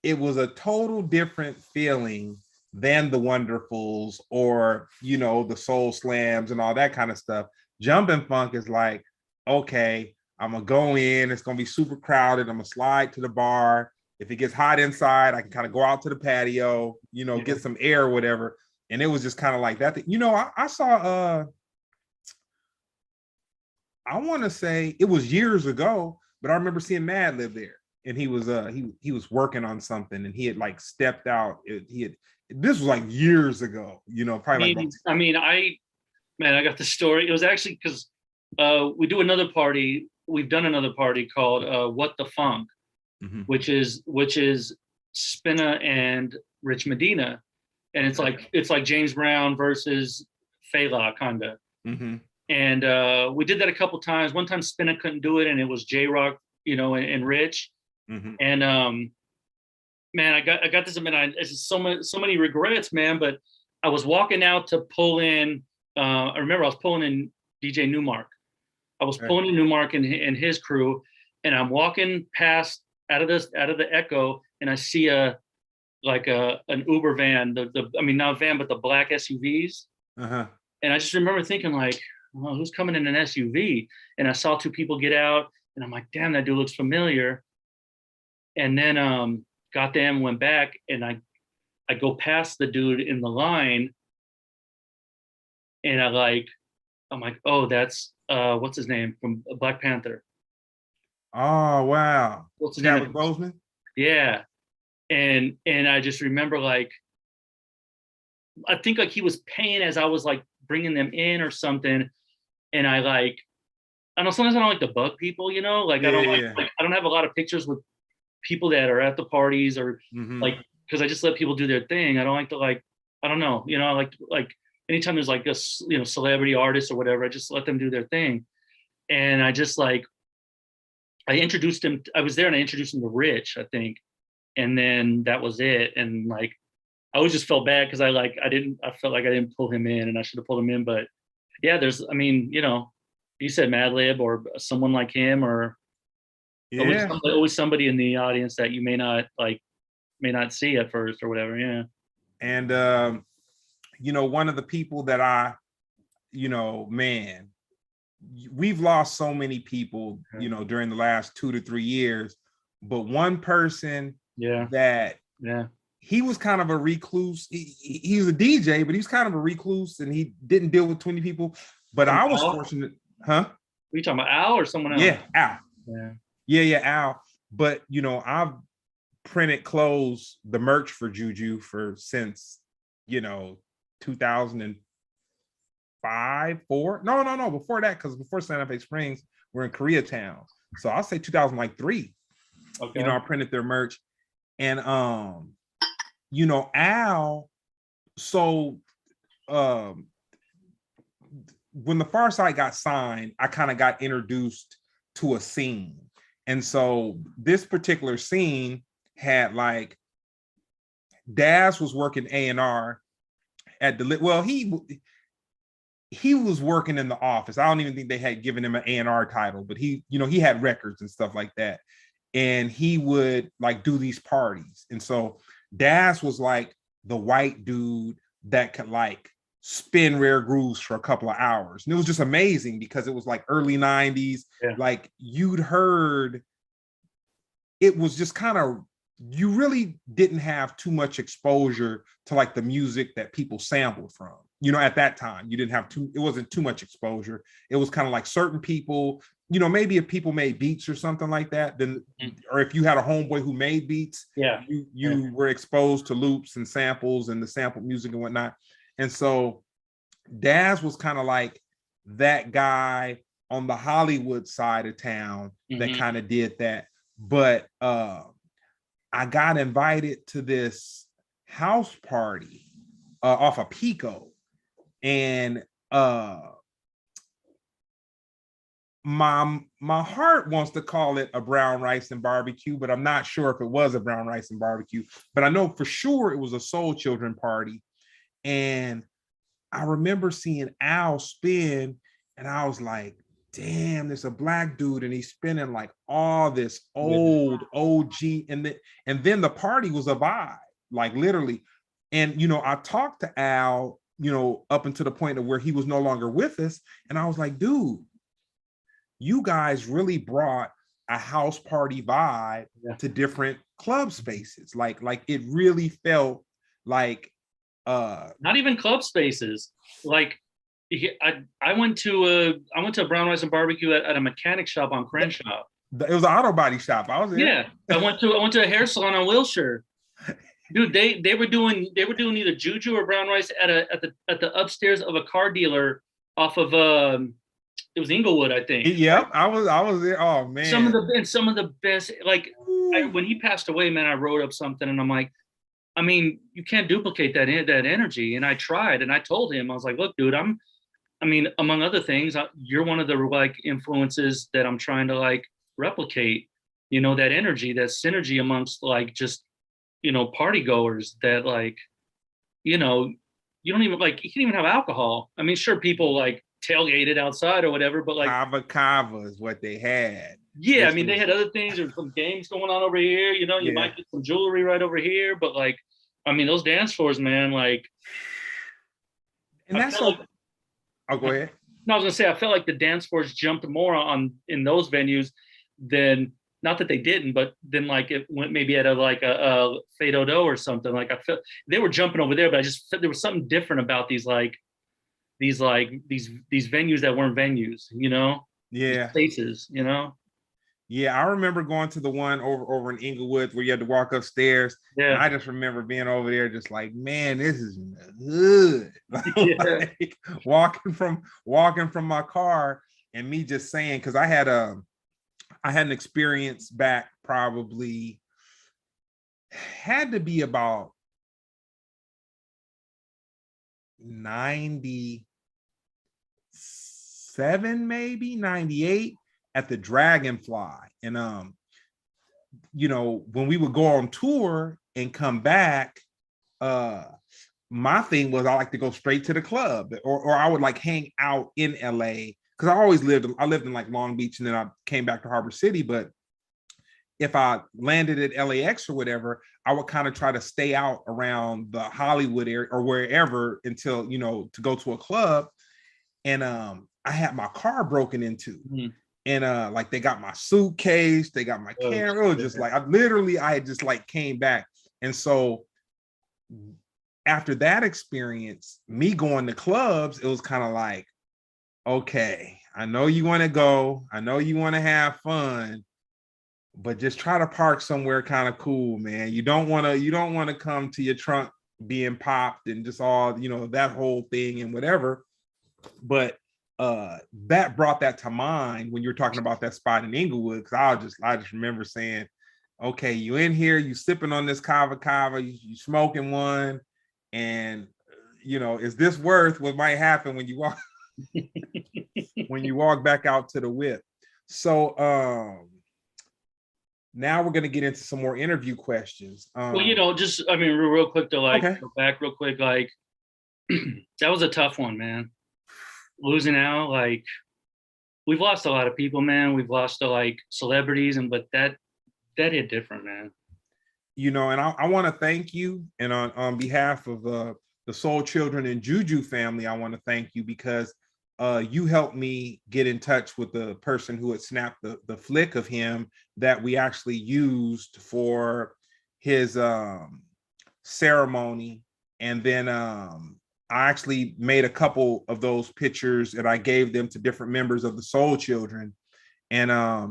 it was a total different feeling than the Wonderfuls or, the Soul Slams and all that kind of stuff. Jumpin' Funk is like, okay, I'm going to go in. It's going to be super crowded. I'm going to slide to the bar. If it gets hot inside, I can kind of go out to the patio, get some air or whatever. And it was just kind of like that. I saw, I want to say it was years ago, but I remember seeing Mad live there. And he was he was working on something, and he had like stepped out. This was like years ago, probably I got the story. It was actually because we do another party. We've done another party called What the Funk, which is Spinna and Rich Medina, and it's like James Brown versus Fela kinda. And we did that a couple times. One time Spinna couldn't do it, and it was J-Rock, and Rich. And man, I got this. I mean, it's just so many regrets, man. But I was walking out to pull in. I remember I was pulling in DJ Newmark. I was pulling in Newmark and his crew, and I'm walking past out of the Echo, and I see an Uber van. I mean, not a van, but the black SUVs. Uh-huh. And I just remember thinking like, well, who's coming in an SUV? And I saw two people get out, and I'm like, damn, that dude looks familiar. And then got them, went back, and I go past the dude in the line, and I'm like, oh, that's what's his name from Black Panther? Oh wow. What's his Chadwick name? Boseman? Yeah. And I just remember like, I think like he was paying as I was like bringing them in or something. And I know sometimes I don't like to bug people, you know, like I don't like I don't have a lot of pictures with people that are at the parties or like, because I just let people do their thing. I don't like to like, I don't know, you know, I like anytime there's like a, you know, celebrity artist or whatever, I just let them do their thing. And I just like, I introduced him, I was there and I introduced him to Rich, I think. And then that was it. And like, I always just felt bad because I felt like I didn't pull him in and I should have pulled him in. But yeah, I mean, you know, you said Madlib or someone like him or always somebody in the audience that you may not see at first or whatever. Yeah. And, you know, one of the people that man, we've lost so many people, you know, during the last 2 to 3 years, but one person he was kind of a recluse. He was a DJ, but he was kind of a recluse and he didn't deal with 20 people. But I was fortunate, huh? Are you talking about Al or someone else? Yeah, Al. Yeah, Al. But you know, I've printed clothes, the merch for Juju since, you know, 2005, 4. No, before that, because before Santa Fe Springs, we're in Koreatown. So I'll say 2003. Okay. You know, I printed their merch. And you know, Al, so when the Pharcyde got signed, I kind of got introduced to a scene. And so this particular scene had like, Daz was working A&R at he was working in the office. I don't even think they had given him an A&R title, but he, you know, he had records and stuff like that. And he would like do these parties. And so Daz was like the white dude that could like spin rare grooves for a couple of hours. And it was just amazing because it was like early 90s. Yeah. Like you'd heard, it was just kind of, you really didn't have too much exposure to like the music that people sampled from. You know, at that time, you didn't have it wasn't too much exposure. It was kind of like certain people, you know, maybe if people made beats or something like that, then, or if you had a homeboy who made beats, you were exposed to loops and samples and the sampled music and whatnot. And so Daz was kind of like that guy on the Hollywood side of town that kind of did that. But I got invited to this house party off of Pico. And my heart wants to call it a brown rice and barbecue, but I'm not sure if it was a brown rice and barbecue. But I know for sure it was a Soul Children party. And I remember seeing Al spin, and I was like, damn, there's a black dude and he's spinning like all this old OG. And then the party was a vibe, like literally. And, you know, I talked to Al, you know, up until the point of where he was no longer with us. And I was like, dude, you guys really brought a house party vibe to different club spaces. Like it really felt like not even club spaces. Like I went to a brown rice and barbecue at a mechanic shop on Crenshaw. It was an auto body shop. I was there. Yeah. I went to a hair salon on Wilshire. Dude, they were doing either Juju or brown rice at the upstairs of a car dealer off of it was Inglewood, I think. Yep, I was there. Oh man, some of the best. Like when he passed away, man, I wrote up something, and I'm like, I mean, you can't duplicate that energy. And I tried, and I told him, I was like, look, dude, I mean, among other things, you're one of the like influences that I'm trying to like replicate. You know, that energy, that synergy amongst like just party goers that like, you don't even like, you can't even have alcohol. I mean, sure, people like tailgated outside or whatever, but like, Kava is what they had. yeah, I Which mean, they was, had other things. There's some games going on over here. You yeah. might get some jewelry right over here, but like, I mean, those dance floors, man. Like, And I that's felt so. like, I'll go ahead. no, I was gonna say, I felt like the dance floors jumped more on in those venues than, not that they didn't, but then like it went maybe at a Fade Odo or something. Like I felt they were jumping over there, but I just felt there was something different about these venues that weren't venues, these Yeah. spaces, Yeah, I remember going to the one over in Inglewood where you had to walk upstairs. And Yeah. I just remember being over there just like, man, this is in the hood. Yeah. Like, walking from my car and me just saying, because I had an experience back probably had to be about 97, maybe 98 at the Dragonfly. And when we would go on tour and come back, my thing was I like to go straight to the club, or I would like hang out in LA, because I lived in like Long Beach, and then I came back to Harbor City. But if I landed at LAX or whatever, I would kind of try to stay out around the Hollywood area or wherever until, to go to a club. And I had my car broken into. Mhm. And like they got my suitcase, they got my camera. It was just like I had just like came back. And so after that experience, me going to clubs, it was kind of like, okay, I know you want to go, I know you want to have fun, but just try to park somewhere kind of cool, man. You don't want to come to your trunk being popped and just all, that whole thing and whatever. But that brought that to mind when you were talking about that spot in Inglewood, because I just remember saying, okay, you in here, you sipping on this kava, you smoking one, and is this worth what might happen when you walk back out to the whip? So now we're going to get into some more interview questions. Well, just, I mean, real quick to like Okay. go back real quick, like that was a tough one, man. Losing out, like we've lost a lot of people, man. We've lost to like celebrities, but that hit different, man. And I want to thank you, and on behalf of the Soul Children and Juju family, I want to thank you, because you helped me get in touch with the person who had snapped the flick of him that we actually used for his ceremony. And then I actually made a couple of those pictures and I gave them to different members of the Soul Children. And I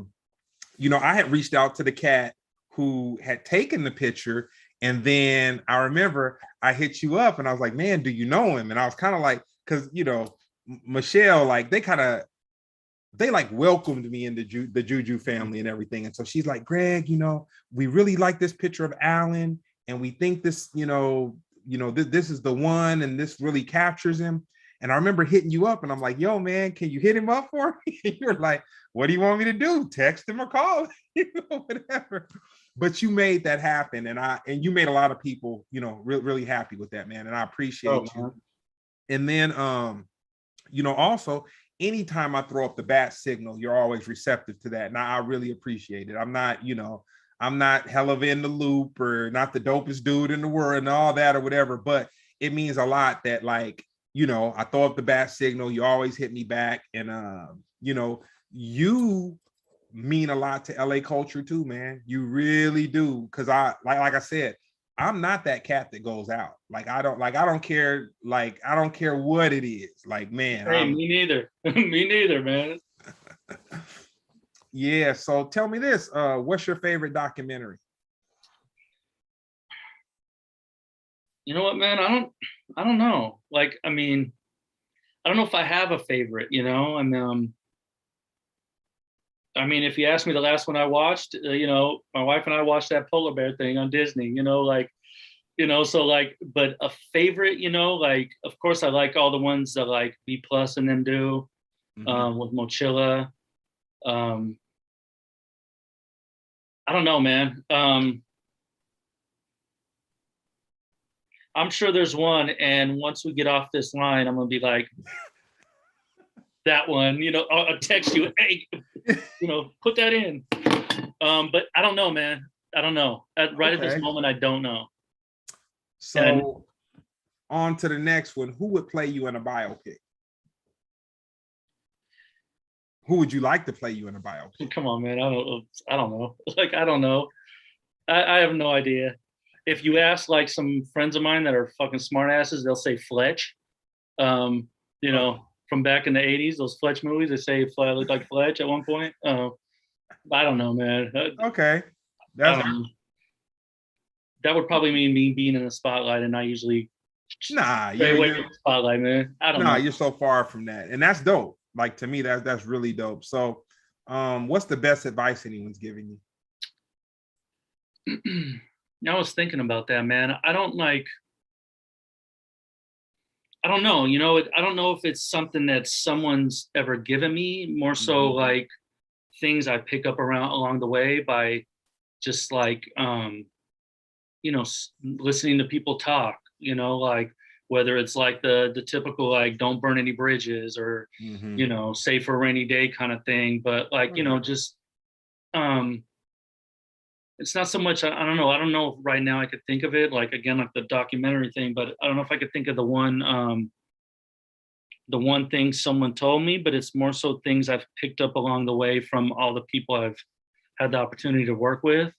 had reached out to the cat who had taken the picture, and then I remember I hit you up and I was like, man, do you know him? And I was kind of like, because Michelle, like they like welcomed me in the Juju family and everything. And so she's like, Greg, we really like this picture of Alan, and we think this, this is the one, and this really captures him. And I remember hitting you up and I'm like, yo, man, can you hit him up for me? And you're like, what do you want me to do? Text him or call him? Whatever. But you made that happen. And you made a lot of people, really happy with that, man. And I appreciate you. And then, also, anytime I throw up the bat signal, you're always receptive to that. And I really appreciate it. I'm not hell of in the loop or not the dopest dude in the world and all that or whatever, but it means a lot that, like, I throw up the bat signal, you always hit me back. And, you mean a lot to LA culture too, man. You really do. Cause like I said, I'm not that cat that goes out. I don't care what it is. Like, man. Hey, me neither. Me neither, man. Yeah. So tell me this, what's your favorite documentary? You know what, man? I don't know. Like, I mean, I don't know if I have a favorite, and I mean, if you ask me the last one I watched, my wife and I watched that polar bear thing on Disney, so like, but a favorite, like, of course I like all the ones that like B+ and them do, with Mochila. I don't know, man. I'm sure there's one. And once we get off this line, I'm gonna be like, that one, you know, I'll text you, hey, you know, put that in. But I don't know, man. I don't know. Right at this moment, I don't know. So on to the next one. Who would play you in a biopic? Who would you like to play you in a biopic? Come on, man. I don't know. Like, I don't know. I have no idea. If you ask like some friends of mine that are fucking smart asses, they'll say Fletch. You know, from back in the 80s, those Fletch movies, they say I look like Fletch at one point. I don't know, man. Okay. That would probably mean me being in the spotlight, and I usually stay away from the spotlight, man. I don't know. You're so far from that. And that's dope. Like, to me, that's really dope. So what's the best advice anyone's giving you? I was thinking about that, man. I don't know, you know, I don't know if it's something that someone's ever given me, more so like things I pick up along the way by just like, you know, listening to people talk, you know, like whether it's like the typical, like, don't burn any bridges or, you know, save for a rainy day kind of thing. But like, you know, just, it's not so much, I don't know if right now I could think of it, like, again, like the documentary thing, but I don't know if I could think of the one thing someone told me, but it's more so things I've picked up along the way from all the people I've had the opportunity to work with,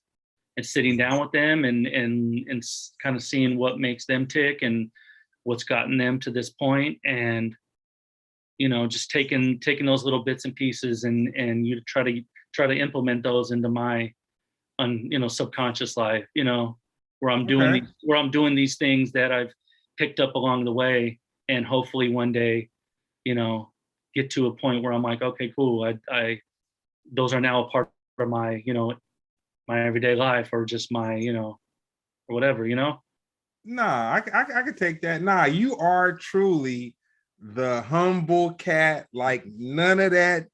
and sitting down with them and kind of seeing what makes them tick and what's gotten them to this point. And, you know, just taking those little bits and pieces and you try to implement those into my, you know, subconscious life, you know, where I'm doing these things that I've picked up along the way, and hopefully one day, you know, get to a point where I'm like, okay, cool. I those are now a part of my, you know, my everyday life, or just my, you know, or whatever, you know? Nah, I could take that. Nah, you are truly the humble cat, like none of that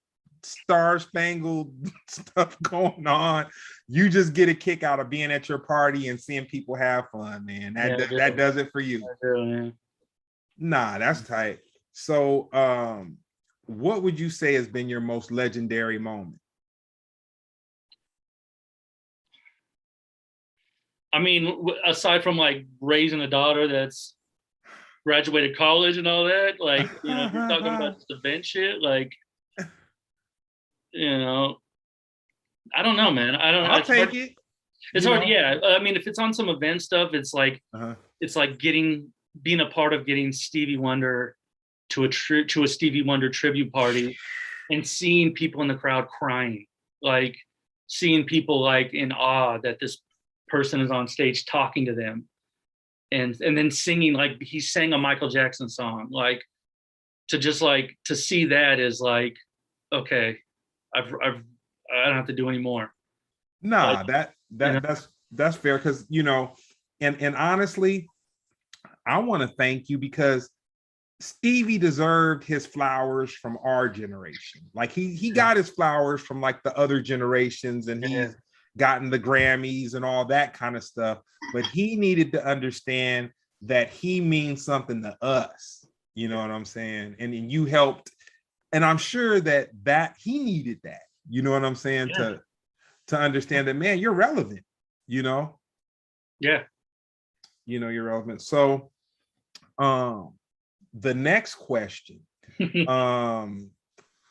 star-spangled stuff going on. You just get a kick out of being at your party and seeing people have fun, man. That does it for you. Nah, that's tight. So what would you say has been your most legendary moment? I mean, aside from like raising a daughter that's graduated college and all that, like, you know, if you're talking about just event shit, like, you know, I don't know, man. I'll take it. It's hard, yeah. I mean, if it's on some event stuff, it's like it's like being a part of getting Stevie Wonder to a Stevie Wonder tribute party, and seeing people in the crowd crying, like seeing people like in awe that this person is on stage talking to them, and then singing, like he sang a Michael Jackson song, like to just like to see that is like, okay, I don't have to do any more. Nah, like, that's fair, because, you know, and honestly, I want to thank you, because Stevie deserved his flowers from our generation. Like he got his flowers from like the other generations, and he's gotten the Grammys and all that kind of stuff, but he needed to understand that he means something to us. You know what I'm saying? And you helped, and I'm sure that he needed that. You know what I'm saying? To understand that, man, you're relevant. You know? Yeah. You know, you're relevant. So, the next question,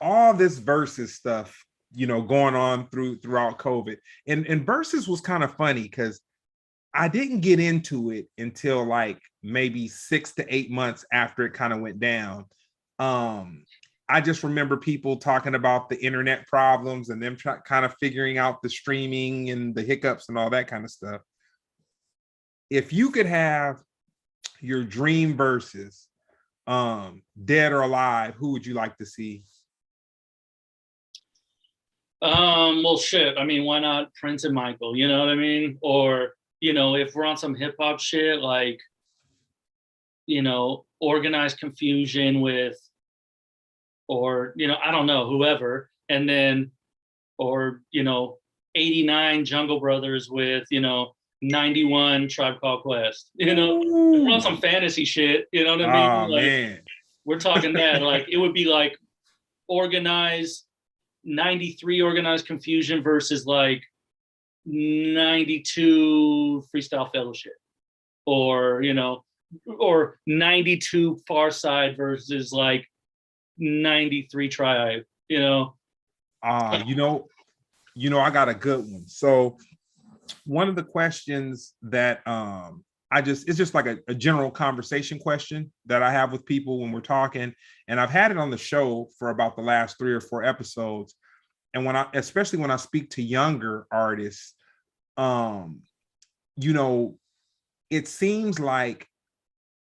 all this versus stuff, you know, going on throughout COVID, and versus was kind of funny because I didn't get into it until like maybe 6 to 8 months after it kind of went down. I just remember people talking about the internet problems and them kind of figuring out the streaming and the hiccups and all that kind of stuff. If you could have your dream versus, dead or alive, who would you like to see? Well, shit. I mean, why not Prince and Michael? You know what I mean? Or, you know, if we're on some hip hop shit, like, you know, Organized Confusion with, or, you know, I don't know, whoever. And then, or, you know, 89 Jungle Brothers with, you know, 91 Tribe Called Quest. You know, Ooh. we're on some fantasy shit. You know what I mean? Oh Like, man. we're talking that. Like, it would be like organized 93 organized confusion versus like 92 freestyle fellowship, or or 92 Pharcyde versus like 93 tribe. I got a good one. So one of the questions that it's just like a general conversation question that I have with people when we're talking, and I've had it on the show for about the last 3 or 4 episodes. And especially when I speak to younger artists, it seems like,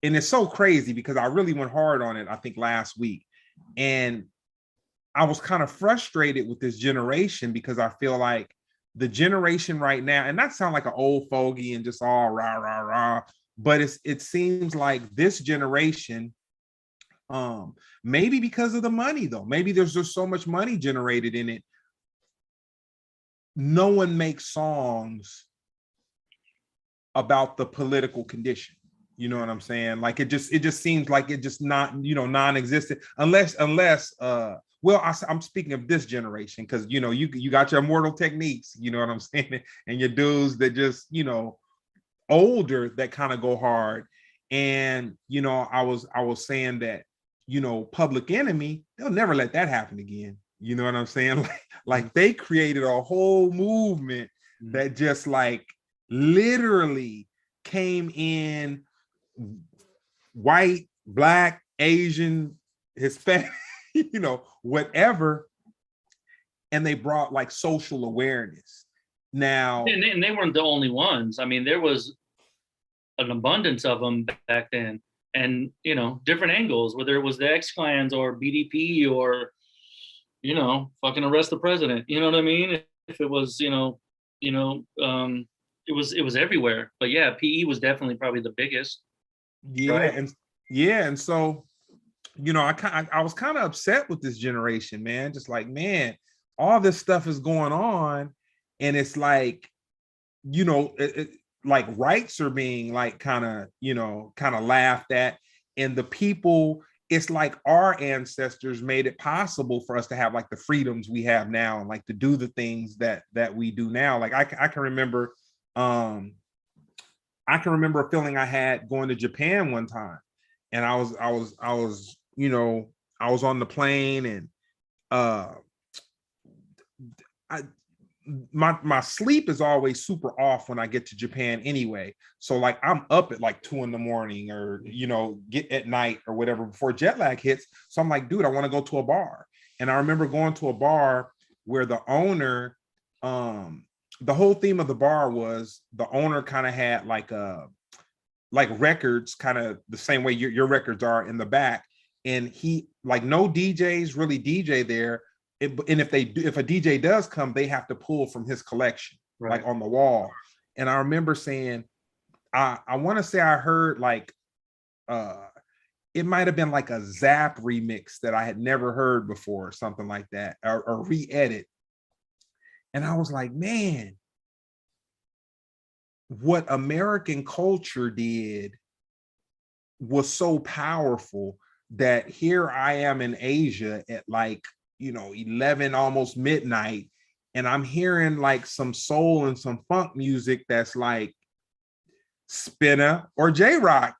and it's so crazy because I really went hard on it, I think last week. And I was kind of frustrated with this generation because I feel like the generation right now, and not sound like an old fogey and just all rah, rah, rah, but it seems like this generation, maybe because of the money though, maybe there's just so much money generated in it. No one makes songs about the political condition. You know what I'm saying? Like it just seems like it just not, non-existent unless I'm speaking of this generation, because you got your Immortal Techniques, you know what I'm saying, and your dudes that just older that kind of go hard. And I was saying that Public Enemy, they'll never let that happen again. You know what I'm saying? Like they created a whole movement that just like literally came in, white, black, Asian, Hispanic, whatever, and they brought like social awareness. Now, and they weren't the only ones. I mean, there was an abundance of them back then, and different angles, whether it was the X-Clans or BDP or fucking arrest the president. You know what I mean? If it was, it was everywhere. But yeah, PE was definitely probably the biggest. Yeah, right? And so, I was kind of upset with this generation, man. Just like, man, all this stuff is going on, and it's like, like rights are being like kind of laughed at, and the people. It's like our ancestors made it possible for us to have like the freedoms we have now, and like to do the things that we do now. Like I can remember, a feeling I had going to Japan one time, and I was on the plane, and my sleep is always super off when I get to Japan anyway. So like I'm up at like 2 a.m, or get at night or whatever before jet lag hits. So I'm like, dude, I want to go to a bar. And I remember going to a bar where the owner, the whole theme of the bar was the owner kind of had like records, kind of the same way your records are in the back. And he like no DJs really DJ there. And if a DJ does come, they have to pull from his collection, right, like on the wall. And I remember saying, I want to say I heard like, it might have been like a Zap remix that I had never heard before, or something like that, or re-edit. And I was like, man, what American culture did was so powerful that here I am in Asia at like, 11, almost midnight, and I'm hearing like some soul and some funk music that's like Spinner or J-Rock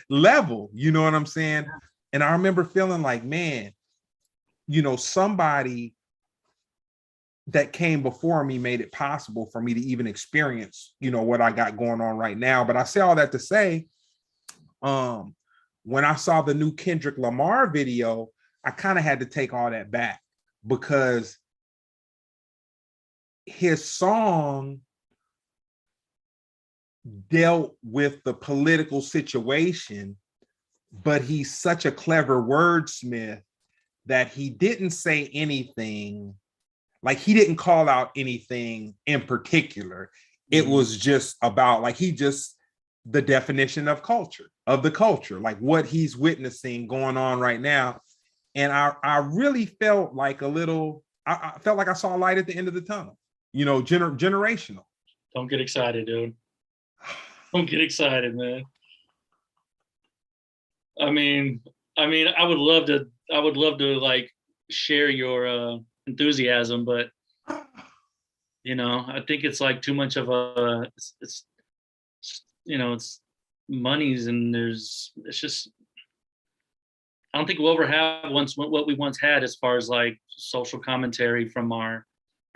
level, you know what I'm saying? And I remember feeling like, man, somebody that came before me made it possible for me to even experience, what I got going on right now. But I say all that to say, when I saw the new Kendrick Lamar video, I kind of had to take all that back, because his song dealt with the political situation, but he's such a clever wordsmith that he didn't say anything, like he didn't call out anything in particular. It was just about like, the definition of the culture, like what he's witnessing going on right now. And I really felt like I felt like I saw a light at the end of the tunnel, generational. Don't get excited, dude. Don't get excited, man. I mean, I would love to like share your enthusiasm, but I think it's like too much of a, it's it's money's, and it's just, I don't think we'll ever have what we once had as far as like social commentary from our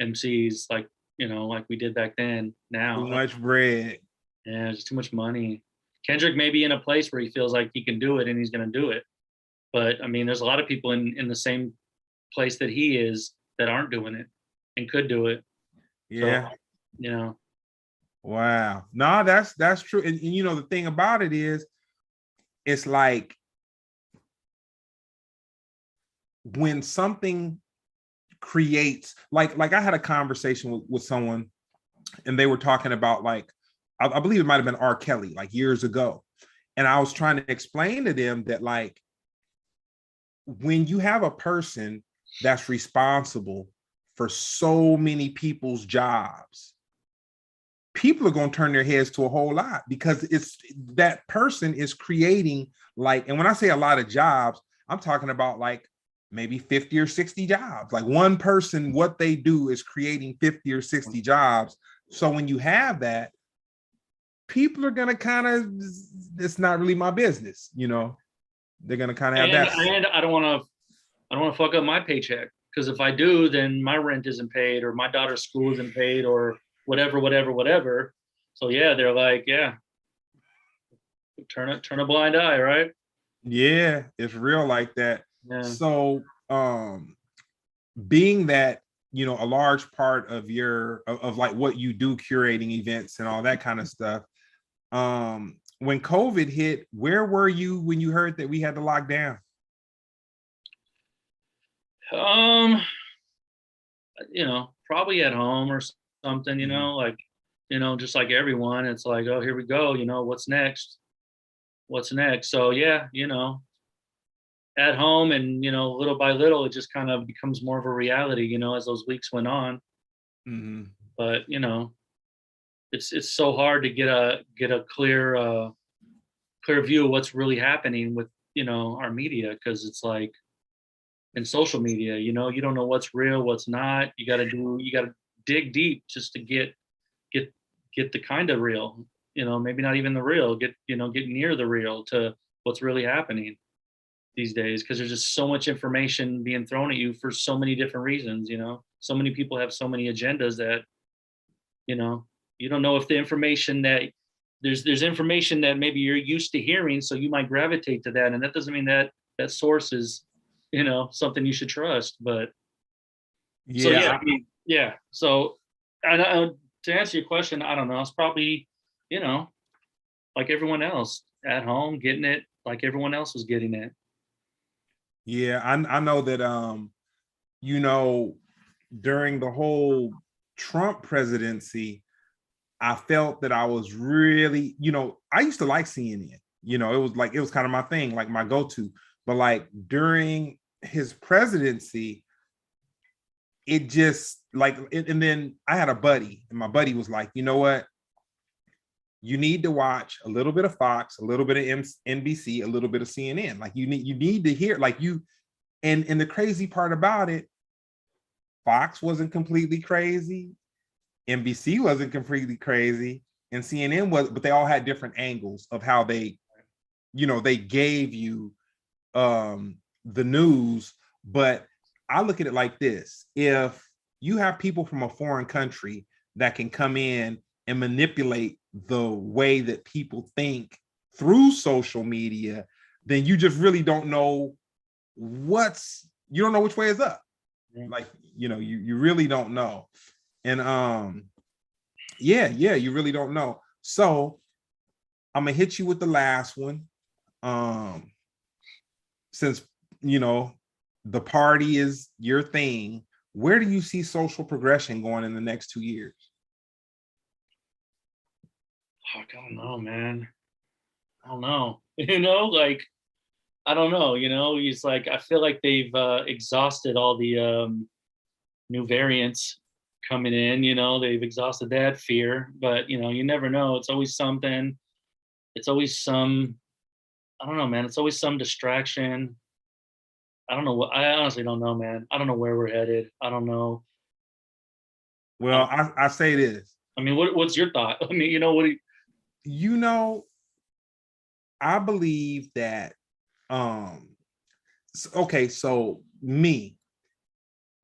MCs, like, like we did back then. Now, Too much bread. yeah, it's too much money. Kendrick may be in a place where he feels like he can do it and he's going to do it. But I mean, there's a lot of people in the same place that he is that aren't doing it and could do it. Yeah. So, Wow. No, that's true. And the thing about it is, it's like when something creates, like I had a conversation with someone, and they were talking about, like, I believe it might have been R. Kelly, like years ago. And I was trying to explain to them that, like, when you have a person that's responsible for so many people's jobs, people are going to turn their heads to a whole lot, because it's that person is creating, like, and when I say a lot of jobs, I'm talking about like maybe 50 or 60 jobs. Like, one person, what they do is creating 50 or 60 jobs. So when you have that, people are going to kind of, it's not really my business, they're going to kind of have that. And I don't want to fuck up my paycheck, because if I do, then my rent isn't paid, or my daughter's school isn't paid, or whatever. So yeah, they're like, yeah, turn a blind eye, right? Yeah, it's real like that. Yeah. So being that, a large part of of like what you do, curating events and all that kind of stuff, when COVID hit, where were you when you heard that we had to lock down? Probably at home or something, like, just like everyone, it's like, oh, here we go, what's next? So yeah, at home, and little by little, it just kind of becomes more of a reality, as those weeks went on. Mm-hmm. But it's so hard to get a clear view of what's really happening with our media, because it's like, in social media, you don't know what's real, what's not. You got to dig deep just to get the kind of real, maybe not even the real, get near the real to what's really happening these days, because there's just so much information being thrown at you for so many different reasons. So many people have so many agendas that you don't know if the information that there's information that maybe you're used to hearing, so you might gravitate to that, and that doesn't mean that source is something you should trust. But Yeah. So yeah, yeah. So to answer your question, I don't know. It's probably, like everyone else at home, getting it like everyone else was getting it. Yeah, I know that during the whole Trump presidency, I felt that I was really, I used to like CNN. It was kind of my thing, like my go-to. But like during his presidency, it just like and then I had a buddy, and my buddy was like, you know what? You need to watch a little bit of Fox, a little bit of NBC, a little bit of CNN. Like you need to hear, like and the crazy part about it, Fox wasn't completely crazy, NBC wasn't completely crazy, and CNN was, but they all had different angles of how they, they gave you the news. But I look at it like this: if you have people from a foreign country that can come in and manipulate the way that people think through social media, then you just really don't know you don't know which way is up. Like, you really don't know. And yeah, you really don't know. So I'm gonna hit you with the last one. Since the party is your thing, where do you see social progression going in the next 2 years? Oh, I don't know, man. I don't know. Like, I don't know. It's like, I feel like they've exhausted all the new variants coming in, you know, they've exhausted that fear, but you know, you never know. It's always something. It's always some, I don't know, man. It's always some distraction. I don't know what, I honestly don't know, man. I don't know where we're headed. I don't know. Well, I say this. I mean, what's your thought? I mean, you know, what do You know, I believe that okay, so me,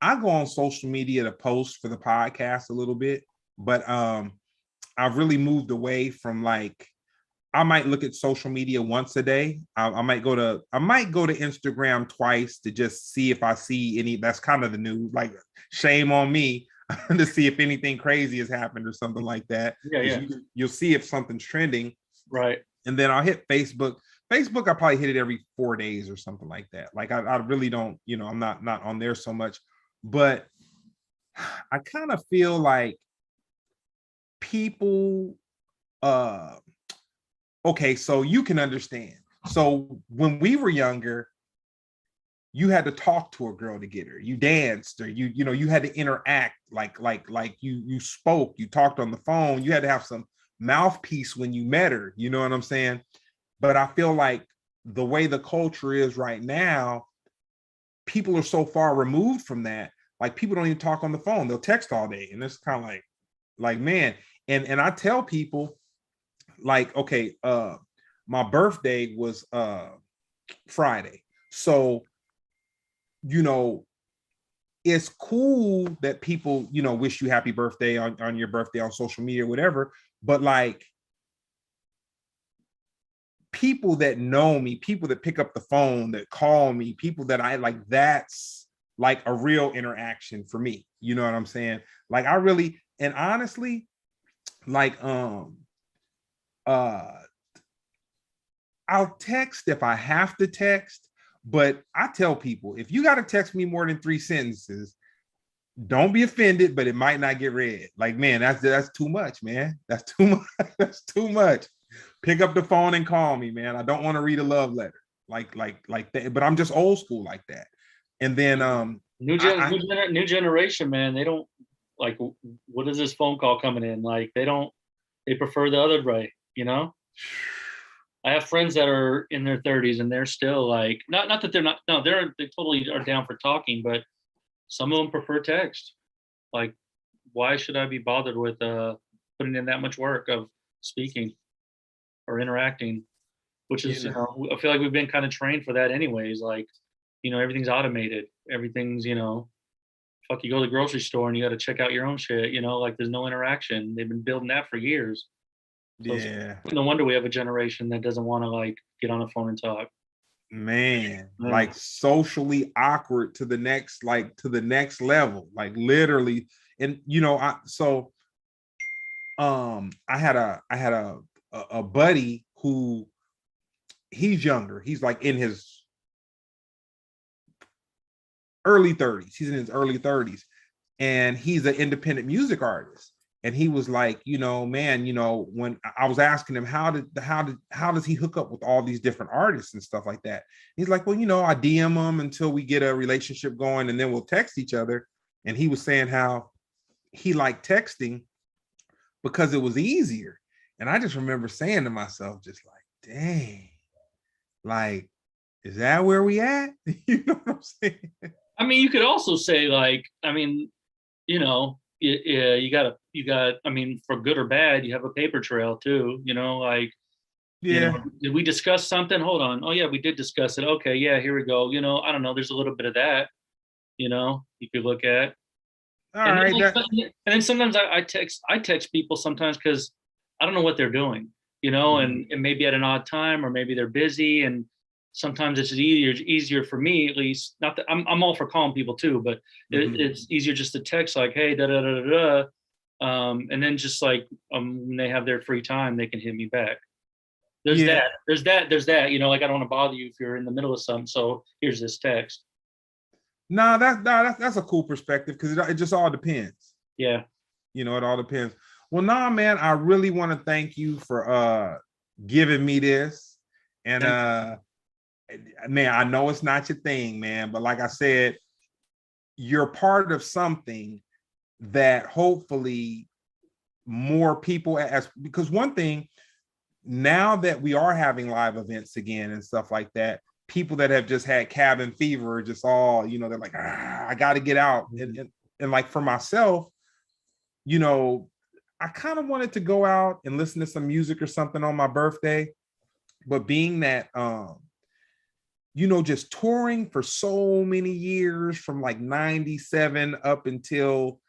I go on social media to post for the podcast a little bit, but I've really moved away from like, I might look at social media once a day. I might go to Instagram twice to just see if I see any. That's kind of the news. Like, shame on me to see if anything crazy has happened or something like that. Yeah. You'll see if something's trending, Right. and then I'll hit Facebook. Facebook, I probably hit it every 4 days or something like that. Like I really don't, you know, I'm not on there so much, but I kind of feel like people okay, so you can understand. So when we were younger, you had to talk to a girl to get her. You danced, or you know, you had to interact, like you spoke, you talked on the phone. You had to have some mouthpiece when you met her. You know what I'm saying? But I feel like the way the culture is right now, people are so far removed from that. Like, people don't even talk on the phone. They'll text all day, and it's kind of like man. And I tell people, like, okay, my birthday was Friday, so you know, it's cool that people, you know, wish you happy birthday on your birthday on social media or whatever, but like, people that know me, people that pick up the phone, that call me, people that I like, that's like a real interaction for me. You know what I'm saying? Like, I really, and honestly, like uh I'll text if I have to text, but I tell people, if you got to text me more than 3 sentences, don't be offended, but it might not get read. Like, man, that's too much, man. That's too much. That's too much. Pick up the phone and call me, man. I don't want to read a love letter like that, but I'm just old school like that. And then new generation, man. They don't like, what is this phone call coming in? Like, they prefer the other way, you know? I have friends that are in their 30s and they're still like, not that they're not, no, they totally are down for talking, but some of them prefer text. Like, why should I be bothered with putting in that much work of speaking or interacting? Which is, you know, I feel like we've been kind of trained for that anyways. Like, you know, everything's automated. Everything's, you know, fuck, you go to the grocery store and you got to check out your own shit, you know, like there's no interaction. They've been building that for years. So yeah, no wonder we have a generation that doesn't want to like get on the phone and talk. man, like socially awkward to the next, like to the next level, like literally. And you know, I had a buddy who, he's younger. He's like in his early 30s. He's in his early 30s, and he's an independent music artist. And he was like, you know, man, you know, when I was asking him how does he hook up with all these different artists and stuff like that? He's like, well, you know, I DM him until we get a relationship going, and then we'll text each other. And he was saying how he liked texting because it was easier. And I just remember saying to myself, just like, dang, like, is that where we at? You know what I'm saying? I mean, you could also say like, I mean, you know, you got, I mean, for good or bad, you have a paper trail too, you know, like, Yeah. you know, did we discuss something? Hold on. Oh yeah, we did discuss it. Okay, yeah, here we go. You know, I don't know. There's a little bit of that, you know, you could look at. All and right. Then, and then sometimes I text people sometimes because I don't know what they're doing, you know, and maybe at an odd time or maybe they're busy, and sometimes it's easier for me, at least. Not that I'm all for calling people too, but it's easier just to text like, hey, da da da da da, and then just like when they have their free time, they can hit me back. There's that. You know, like, I don't want to bother you if you're in the middle of something, so here's this text. No, that's a cool perspective, because it just all depends. Yeah. You know, it all depends. Well, nah, man, I really want to thank you for giving me this. And man, I know it's not your thing, man, but like I said, you're part of something that hopefully more people, because one thing, now that we are having live events again and stuff like that, people that have just had cabin fever are just all, they're like, I got to get out. And like for myself, I kind of wanted to go out and listen to some music or something on my birthday, but being that, just touring for so many years from like 97 up until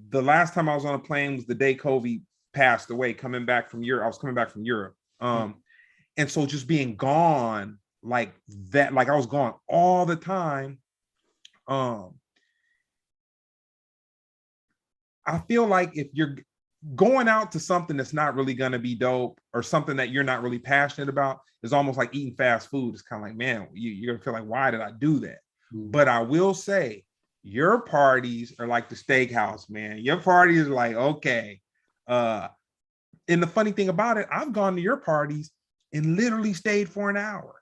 the last time I was on a plane was the day Kobe passed away, coming back from Europe. I was coming back from Europe. And so just being gone like that, like I was gone all the time. I feel like if you're going out to something that's not really going to be dope or something that you're not really passionate about, is almost like eating fast food. It's kind of like, man, you're going to feel like, why did I do that? But I will say, your parties are like the steakhouse, man. Your party is like, okay. And the funny thing about it, I've gone to your parties and literally stayed for an hour.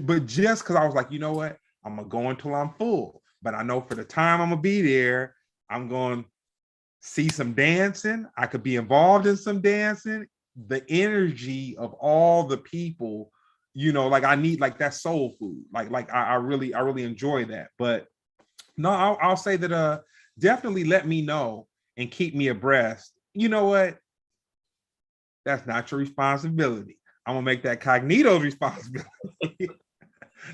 But just because I was like, you know what? I'm going to go until I'm full. But I know for the time I'm going to be there, I'm going to see some dancing. I could be involved in some dancing. The energy of all the people, like I need like that soul food. Like I really enjoy that. But no, I'll say that definitely let me know and keep me abreast. You know what? That's not your responsibility. I'm gonna make that Cognito's responsibility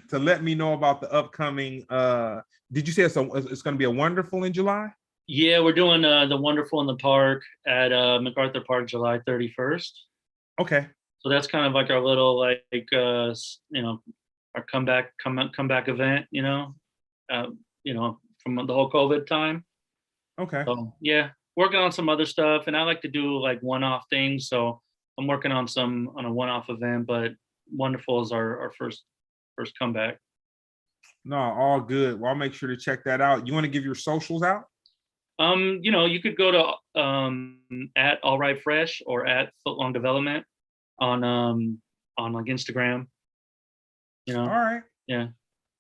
to let me know about the upcoming. Did you say it's going to be a Wonderful in July? Yeah, we're doing the Wonderful in the Park at MacArthur Park, July 31st. Okay. So that's kind of like our little our comeback event. From the whole COVID time. Okay. So yeah, working on some other stuff, and I like to do like one-off things. So I'm working on a one-off event, but Wonderful is our first comeback. No, all good. Well, I'll make sure to check that out. You want to give your socials out? You could go to at All Right Fresh or at Footlong Development on like Instagram. All right. Yeah.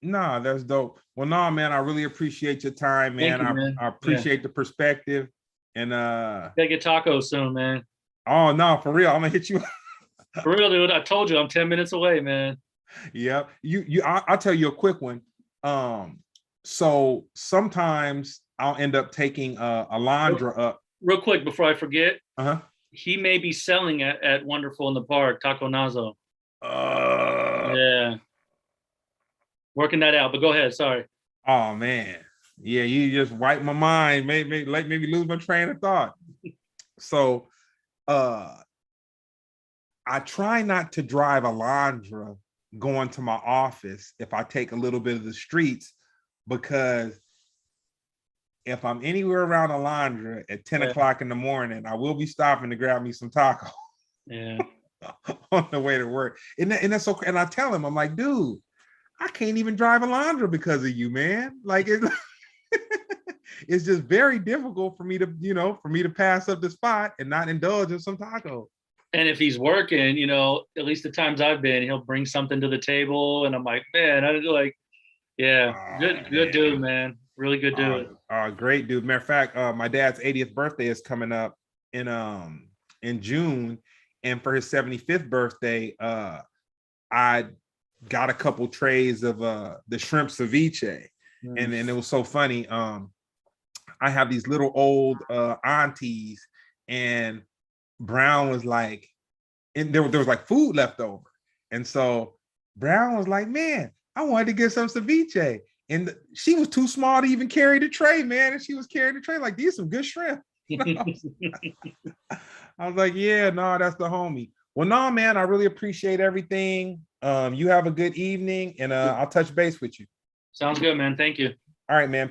Nah, that's dope. Well, nah, man, I really appreciate your time, man. Thank you, man. I appreciate the perspective. And gotta get tacos soon, man. Oh no, for real. I'm gonna hit you. For real, dude. I told you I'm 10 minutes away, man. Yeah. I'll tell you a quick one. So sometimes I'll end up taking Alondra up. Real quick before I forget. Uh-huh. He may be selling at Wonderful in the Park, Taco Nazo. Yeah. Working that out, but go ahead. Sorry. Oh man. Yeah, you just wiped my mind. Maybe lose my train of thought. So I try not to drive Alondra going to my office if I take a little bit of the streets, because if I'm anywhere around Alondra at 10 o'clock in the morning, I will be stopping to grab me some tacos. Yeah. On the way to work. And that's okay. And I tell him, I'm like, dude, I can't even drive Alondra because of you, man. Like it's just very difficult for me to pass up the spot and not indulge in some tacos. And if he's working, at least the times I've been, he'll bring something to the table, and I'm like, man, good dude, man. Really good dude. Great dude. Matter of fact, my dad's 80th birthday is coming up in June, and for his 75th birthday, I got a couple trays of the shrimp ceviche. Nice. And it was so funny. I have these little old aunties, and Brown was like, and there was like food left over. And so Brown was like, man, I wanted to get some ceviche. And she was too small to even carry the tray, man. And she was carrying the tray like, these some good shrimp. I was like, yeah, no, that's the homie. Well, no, man, I really appreciate everything. You have a good evening, and I'll touch base with you. Sounds good, man. Thank you. All right, man.